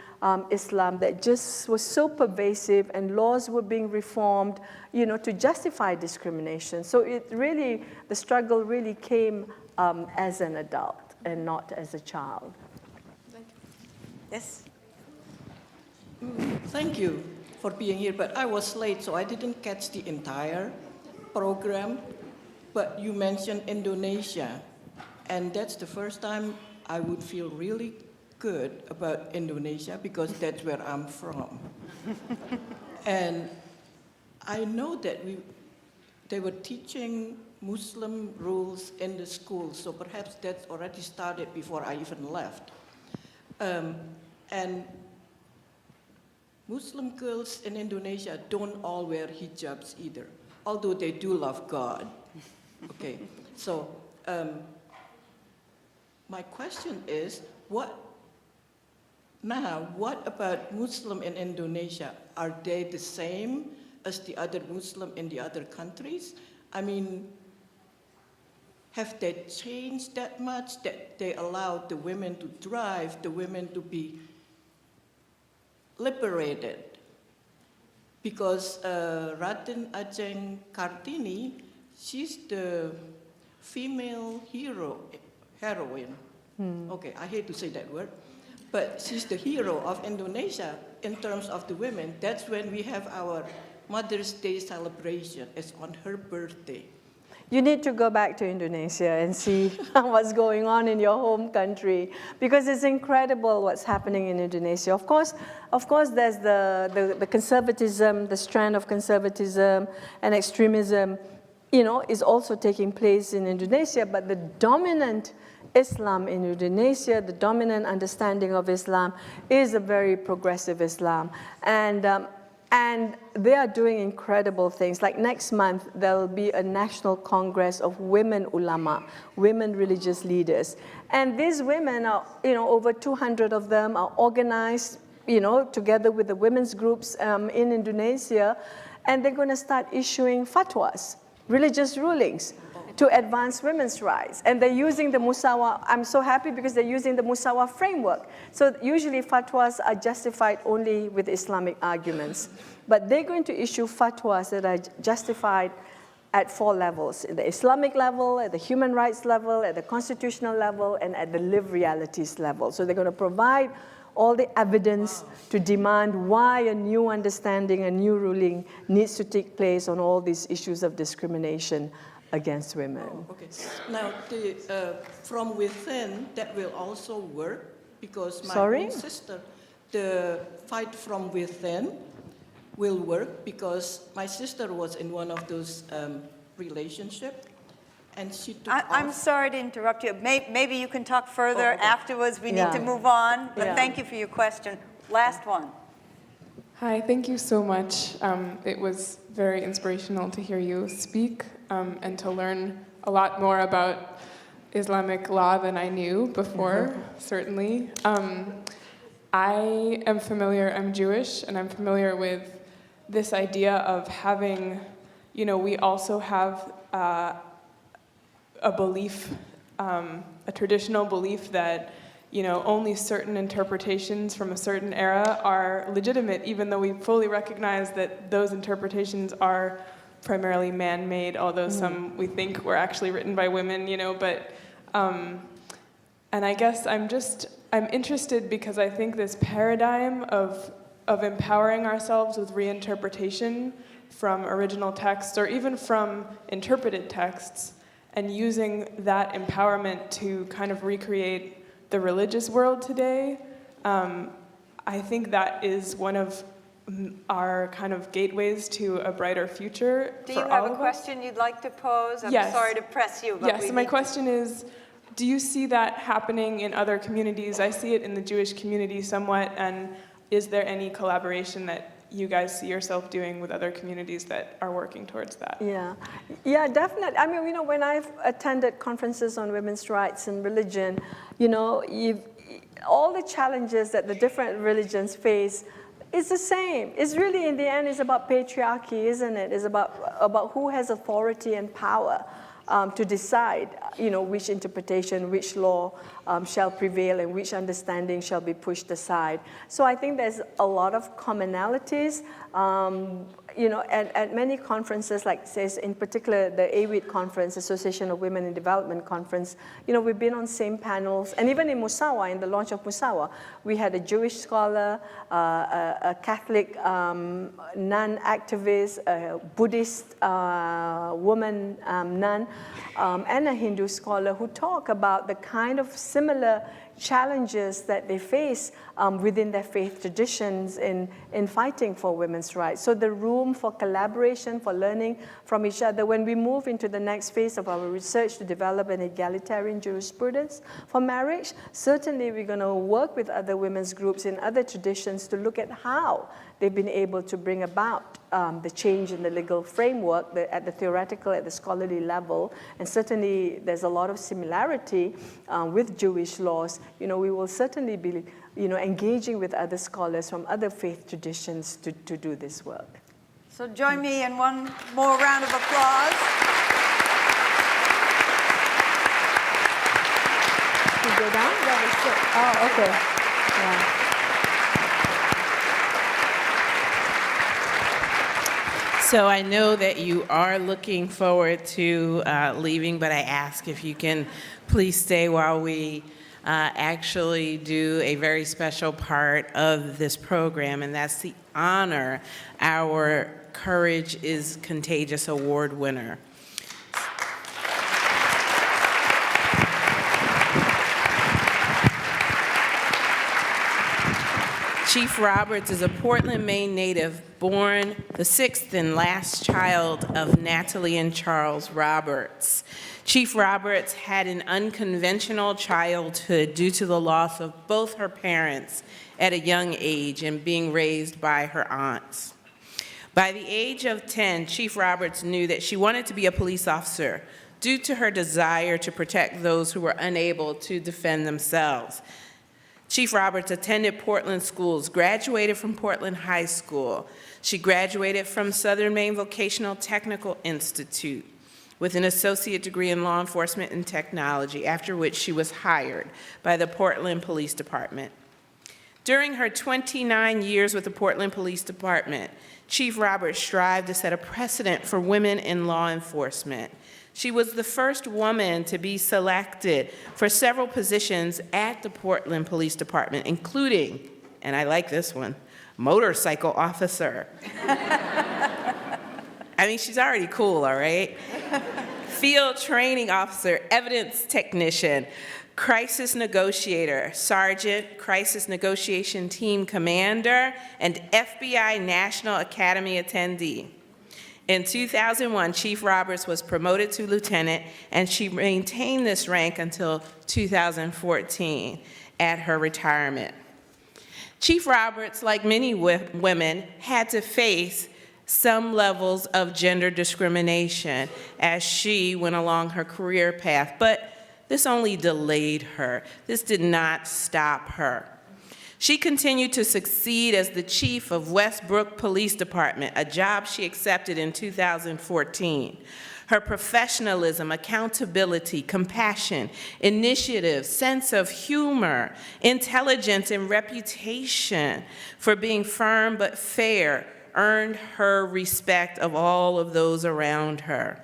Islam that just was so pervasive and laws were being reformed, you know, to justify discrimination. So it really, the struggle really came as an adult and not as a child. Yes? Thank you for being here, but I was late, so I didn't catch the entire program. But you mentioned Indonesia, and that's the first time I would feel really good about Indonesia because that's where I'm from. And I know that they were teaching Muslim rules in the schools, so perhaps that's already started before I even left. And Muslim girls in Indonesia don't all wear hijabs either, although they do love God. Okay, so my question is, what about Muslim in Indonesia? Are they the same as the other Muslim in the other countries? I mean, have they changed that much that they allowed the women to drive, the women to be liberated? Because Raden Ajeng Kartini, she's the female heroine. Okay, I hate to say that word, but she's the hero of Indonesia in terms of the women. That's when we have our Mother's Day celebration. It's on her birthday. You need to go back to Indonesia and see what's going on in your home country, because it's incredible what's happening in Indonesia. Of course, there's the conservatism, the strand of conservatism and extremism, you know, is also taking place in Indonesia, but the dominant Islam in Indonesia, the dominant understanding of Islam is a very progressive Islam. And they are doing incredible things. Like next month, there will be a national congress of women ulama, women religious leaders. And these women are, you know, over 200 of them are organized, you know, together with the women's groups in Indonesia. And they're going to start issuing fatwas, religious rulings, to advance women's rights. And they're using the Musawa. I'm so happy because they're using the Musawa framework. So usually fatwas are justified only with Islamic arguments. But they're going to issue fatwas that are justified at 4 levels: at the Islamic level, at the human rights level, at the constitutional level, and at the lived realities level. So they're going to provide all the evidence to demand why a new understanding, a new ruling needs to take place on all these issues of discrimination against women. Oh, okay. Now, from within, that will also work because my own sister, the fight from within will work because my sister was in one of those relationships, and she took I'm sorry to interrupt you. Maybe you can talk further afterwards. We need to move on, but thank you for your question. Last one. Hi, thank you so much. It was very inspirational to hear you speak and to learn a lot more about Islamic law than I knew before, certainly. I am familiar, I'm Jewish, and I'm familiar with this idea of having, you know, we also have a belief, a traditional belief that, you know, only certain interpretations from a certain era are legitimate, even though we fully recognize that those interpretations are primarily man-made, although some we think were actually written by women, you know, but, and I guess I'm interested because I think this paradigm of empowering ourselves with reinterpretation from original texts or even from interpreted texts and using that empowerment to kind of recreate the religious world today, I think that is one of our kind of gateways to a brighter future. Do you have a question you'd like to pose? I'm sorry to press you, but yes, my question is, do you see that happening in other communities? I see it in the Jewish community somewhat, and is there any collaboration that you guys see yourself doing with other communities that are working towards that. Yeah, definitely. I mean, when I've attended conferences on women's rights and religion, all the challenges that the different religions face is the same. It's really, in the end, it's about patriarchy, isn't it? It's about who has authority and power to decide, which interpretation, which law shall prevail and which understanding shall be pushed aside. So I think there's a lot of commonalities. At many conferences, like says in particular the AWID conference, Association of Women in Development conference, we've been on same panels, and even in Musawa, in the launch of Musawa, we had a Jewish scholar, a Catholic nun activist, a Buddhist woman nun, and a Hindu scholar who talk about the kind of similar challenges that they face within their faith traditions in fighting for women's rights. So the room for collaboration, for learning from each other. When we move into the next phase of our research to develop an egalitarian jurisprudence for marriage, certainly we're going to work with other women's groups in other traditions to look at how they've been able to bring about the change in the legal framework at the theoretical, at the scholarly level. And certainly there's a lot of similarity with Jewish laws. We will certainly be engaging with other scholars from other faith traditions to do this work. So join me in one more round of applause. You go down? That was it. Oh, okay. Yeah. So I know that you are looking forward to leaving, but I ask if you can please stay while we actually do a very special part of this program, and that's the honor our Courage is Contagious Award winner. Chief Roberts is a Portland, Maine native, born the sixth and last child of Natalie and Charles Roberts. Chief Roberts had an unconventional childhood due to the loss of both her parents at a young age and being raised by her aunts. By the age of 10, Chief Roberts knew that she wanted to be a police officer due to her desire to protect those who were unable to defend themselves. Chief Roberts attended Portland schools, graduated from Portland High School. She graduated from Southern Maine Vocational Technical Institute with an associate degree in law enforcement and technology, after which she was hired by the Portland Police Department. During her 29 years with the Portland Police Department, Chief Roberts strived to set a precedent for women in law enforcement. She was the first woman to be selected for several positions at the Portland Police Department, including, and I like this one, motorcycle officer. I mean, she's already cool, all right? Field training officer, evidence technician, crisis negotiator, sergeant, crisis negotiation team commander, and FBI National Academy attendee. In 2001, Chief Roberts was promoted to lieutenant, and she maintained this rank until 2014 at her retirement. Chief Roberts, like many women, had to face some levels of gender discrimination as she went along her career path, but this only delayed her. This did not stop her. She continued to succeed as the chief of Westbrook Police Department, a job she accepted in 2014. Her professionalism, accountability, compassion, initiative, sense of humor, intelligence, and reputation for being firm but fair earned her respect of all of those around her.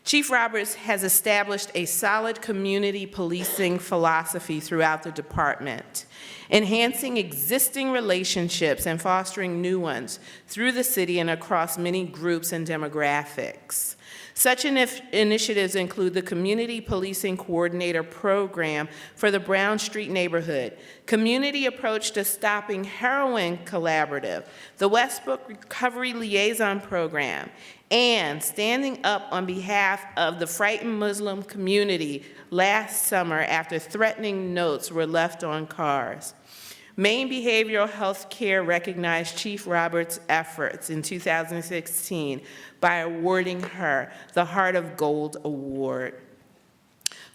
Chief Roberts has established a solid community policing philosophy throughout the department, enhancing existing relationships and fostering new ones through the city and across many groups and demographics. Such initiatives include the Community Policing Coordinator Program for the Brown Street neighborhood, Community Approach to Stopping Heroin Collaborative, the Westbrook Recovery Liaison Program, and standing up on behalf of the frightened Muslim community last summer after threatening notes were left on cars. Maine Behavioral Health Care recognized Chief Roberts' efforts in 2016 by awarding her the Heart of Gold Award.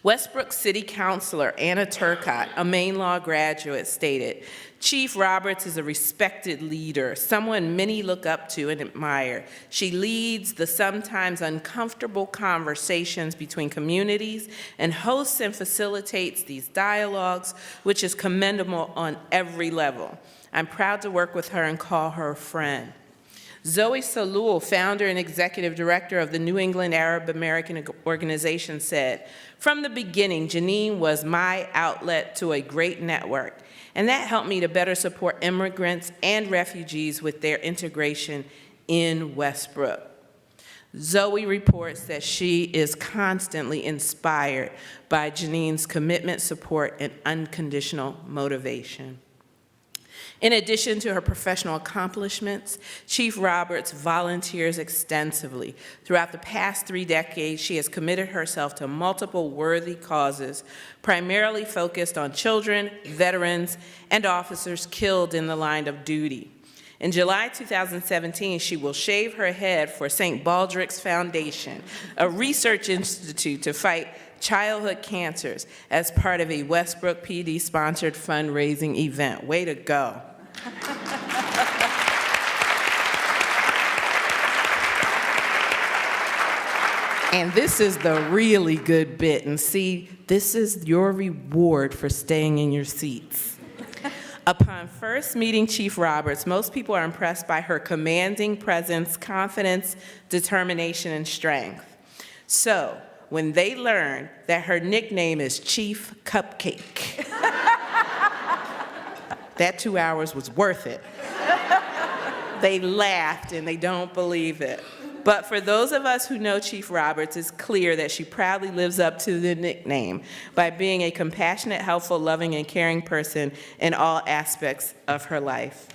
Westbrook City Councilor Anna Turcott, a Maine Law graduate, stated, "Chief Roberts is a respected leader, someone many look up to and admire. She leads the sometimes uncomfortable conversations between communities and hosts and facilitates these dialogues, which is commendable on every level. I'm proud to work with her and call her a friend." Zoe Salul, founder and executive director of the New England Arab American Organization, said, "From the beginning, Janine was my outlet to a great network, and that helped me to better support immigrants and refugees with their integration in Westbrook." Zoe reports that she is constantly inspired by Janine's commitment, support, and unconditional motivation. In addition to her professional accomplishments, Chief Roberts volunteers extensively. Throughout the past 3 decades, she has committed herself to multiple worthy causes, primarily focused on children, veterans, and officers killed in the line of duty. In July 2017, she will shave her head for St. Baldrick's Foundation, a research institute to fight childhood cancers, as part of a Westbrook PD-sponsored fundraising event. Way to go. And this is the really good bit. And see, this is your reward for staying in your seats. Upon first meeting Chief Roberts, most people are impressed by her commanding presence, confidence, determination, and strength. So, when they learn that her nickname is Chief Cupcake, that 2 hours was worth it. They laughed and they don't believe it. But for those of us who know Chief Roberts, it's clear that she proudly lives up to the nickname by being a compassionate, helpful, loving, and caring person in all aspects of her life.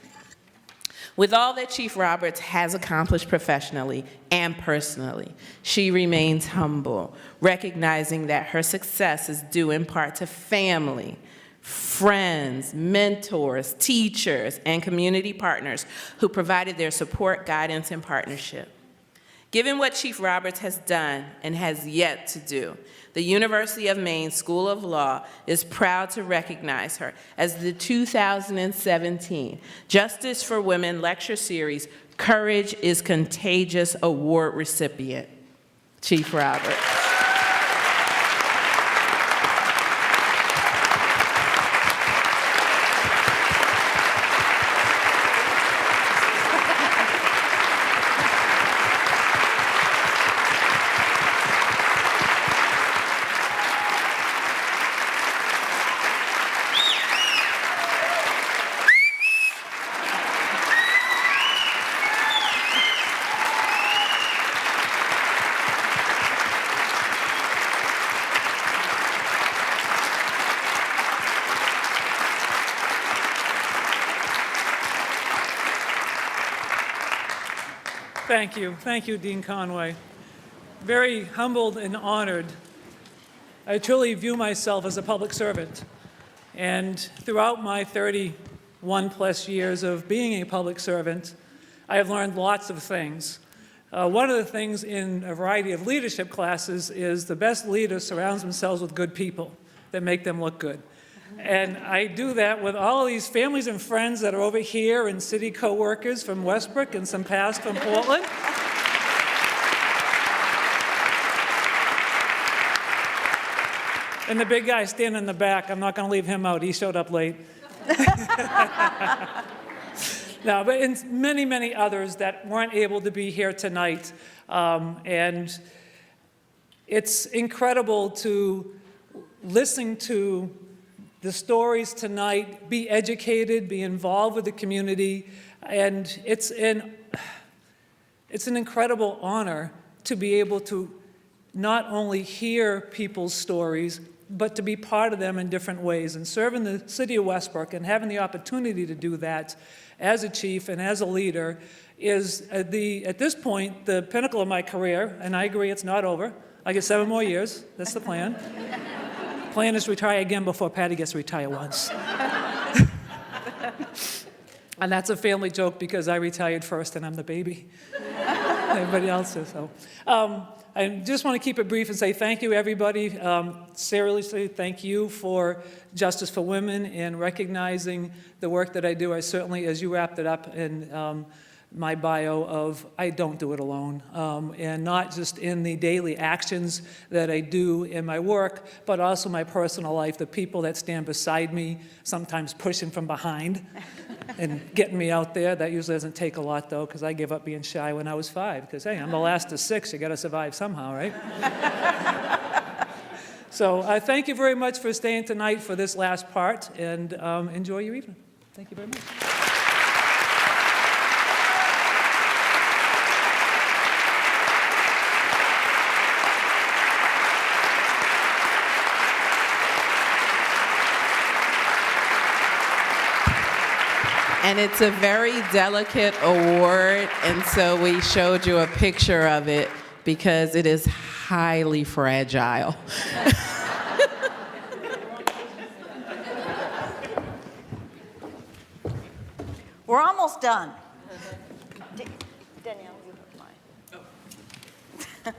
With all that Chief Roberts has accomplished professionally and personally, she remains humble, recognizing that her success is due in part to family, friends, mentors, teachers, and community partners who provided their support, guidance, and partnership. Given what Chief Roberts has done and has yet to do, the University of Maine School of Law is proud to recognize her as the 2017 Justice for Women Lecture Series Courage is Contagious Award recipient, Chief Roberts. Thank you, Dean Conway. Very humbled and honored. I truly view myself as a public servant. And throughout my 31 plus years of being a public servant, I have learned lots of things. One of the things in a variety of leadership classes is the best leader surrounds themselves with good people that make them look good. And I do that with all of these families and friends that are over here and city co-workers from Westbrook and some past from Portland. And the big guy standing in the back, I'm not going to leave him out. He showed up late. No, but in many, many others that weren't able to be here tonight. And it's incredible to listen to the stories tonight, be educated, be involved with the community, and it's an incredible honor to be able to not only hear people's stories, but to be part of them in different ways. And serving the city of Westbrook and having the opportunity to do that as a chief and as a leader is, at this point, the pinnacle of my career, and I agree it's not over. I get 7 more years, that's the plan. Plan is to retire again before Patty gets to retire once. And that's a family joke because I retired first and I'm the baby. Everybody else is. So, I just want to keep it brief and say thank you, everybody. Seriously, thank you for Justice for Women and recognizing the work that I do. I certainly, as you wrapped it up in my bio of I don't do it alone, and not just in the daily actions that I do in my work, but also my personal life, the people that stand beside me, sometimes pushing from behind and getting me out there. That usually doesn't take a lot, though, because I gave up being shy when I was 5, because, hey, I'm the last of 6. You got to survive somehow, right? So thank you very much for staying tonight for this last part, and enjoy your evening. Thank you very much. And it's a very delicate award, and so we showed you a picture of it because it is highly fragile. We're almost done. Danielle, you have mine.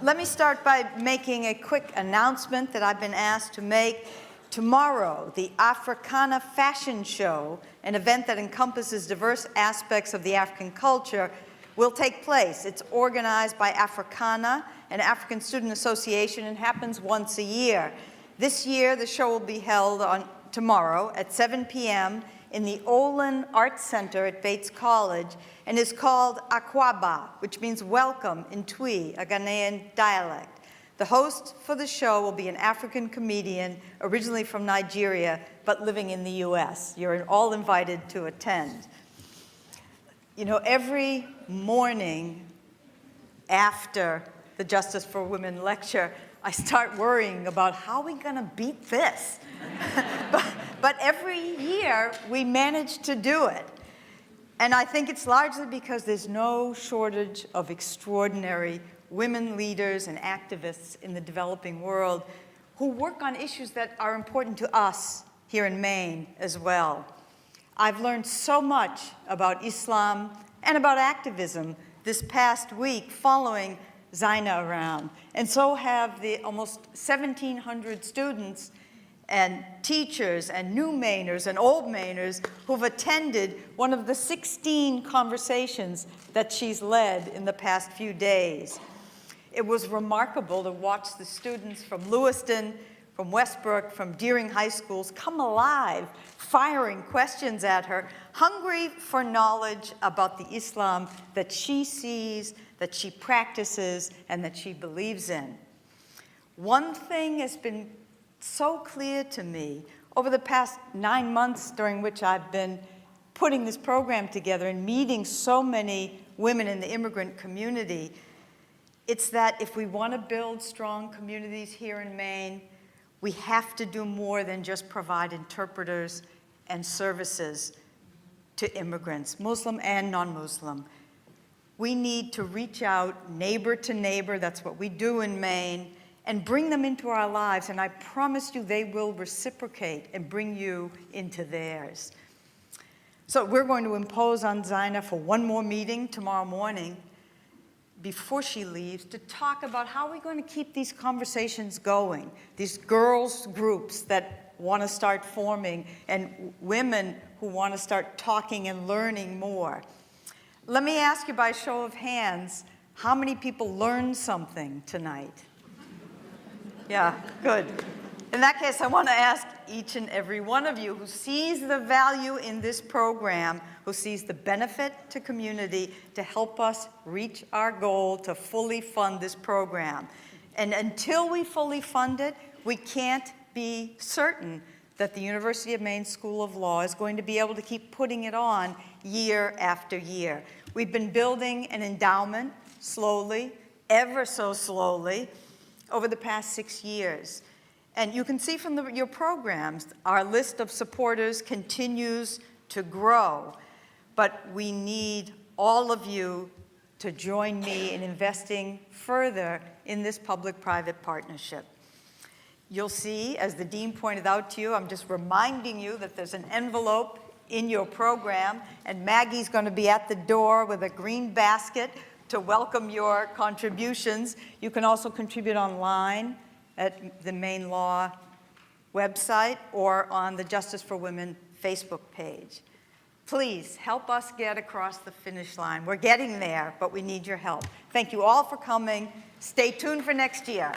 Let me start by making a quick announcement that I've been asked to make. Tomorrow, the Africana Fashion Show, an event that encompasses diverse aspects of the African culture, will take place. It's organized by Africana, an African student association, and happens once a year. This year, the show will be held on tomorrow at 7 p.m. in the Olin Arts Center at Bates College, and is called Akwaba, which means welcome in Twi, a Ghanaian dialect. The host for the show will be an African comedian, originally from Nigeria, but living in the US. You're all invited to attend. You know, every morning after the Justice for Women lecture, I start worrying about how are we gonna beat this? but every year, we manage to do it. And I think it's largely because there's no shortage of extraordinary women leaders and activists in the developing world who work on issues that are important to us here in Maine as well. I've learned so much about Islam and about activism this past week following Zaina around, and so have the almost 1,700 students and teachers and new Mainers and old Mainers who've attended one of the 16 conversations that she's led in the past few days. It was remarkable to watch the students from Lewiston, from Westbrook, from Deering High Schools come alive, firing questions at her, hungry for knowledge about the Islam that she sees, that she practices, and that she believes in. One thing has been so clear to me over the past 9 months during which I've been putting this program together and meeting so many women in the immigrant community. It's that if we want to build strong communities here in Maine, we have to do more than just provide interpreters and services to immigrants, Muslim and non-Muslim. We need to reach out neighbor to neighbor, that's what we do in Maine, and bring them into our lives, and I promise you they will reciprocate and bring you into theirs. So we're going to impose on Zaina for one more meeting tomorrow morning before she leaves to talk about how we're going to keep these conversations going, these girls groups that want to start forming and women who want to start talking and learning more. Let me ask you by show of hands, how many people learned something tonight? Yeah, good. In that case, I want to ask each and every one of you who sees the value in this program, who sees the benefit to community, to help us reach our goal to fully fund this program. And until we fully fund it, we can't be certain that the University of Maine School of Law is going to be able to keep putting it on year after year. We've been building an endowment slowly, ever so slowly, over the past 6 years. And you can see from your programs, our list of supporters continues to grow. But we need all of you to join me in investing further in this public-private partnership. You'll see, as the Dean pointed out to you, I'm just reminding you that there's an envelope in your program, and Maggie's going to be at the door with a green basket to welcome your contributions. You can also contribute online at the Maine Law website or on the Justice for Women Facebook page. Please help us get across the finish line. We're getting there, but we need your help. Thank you all for coming. Stay tuned for next year.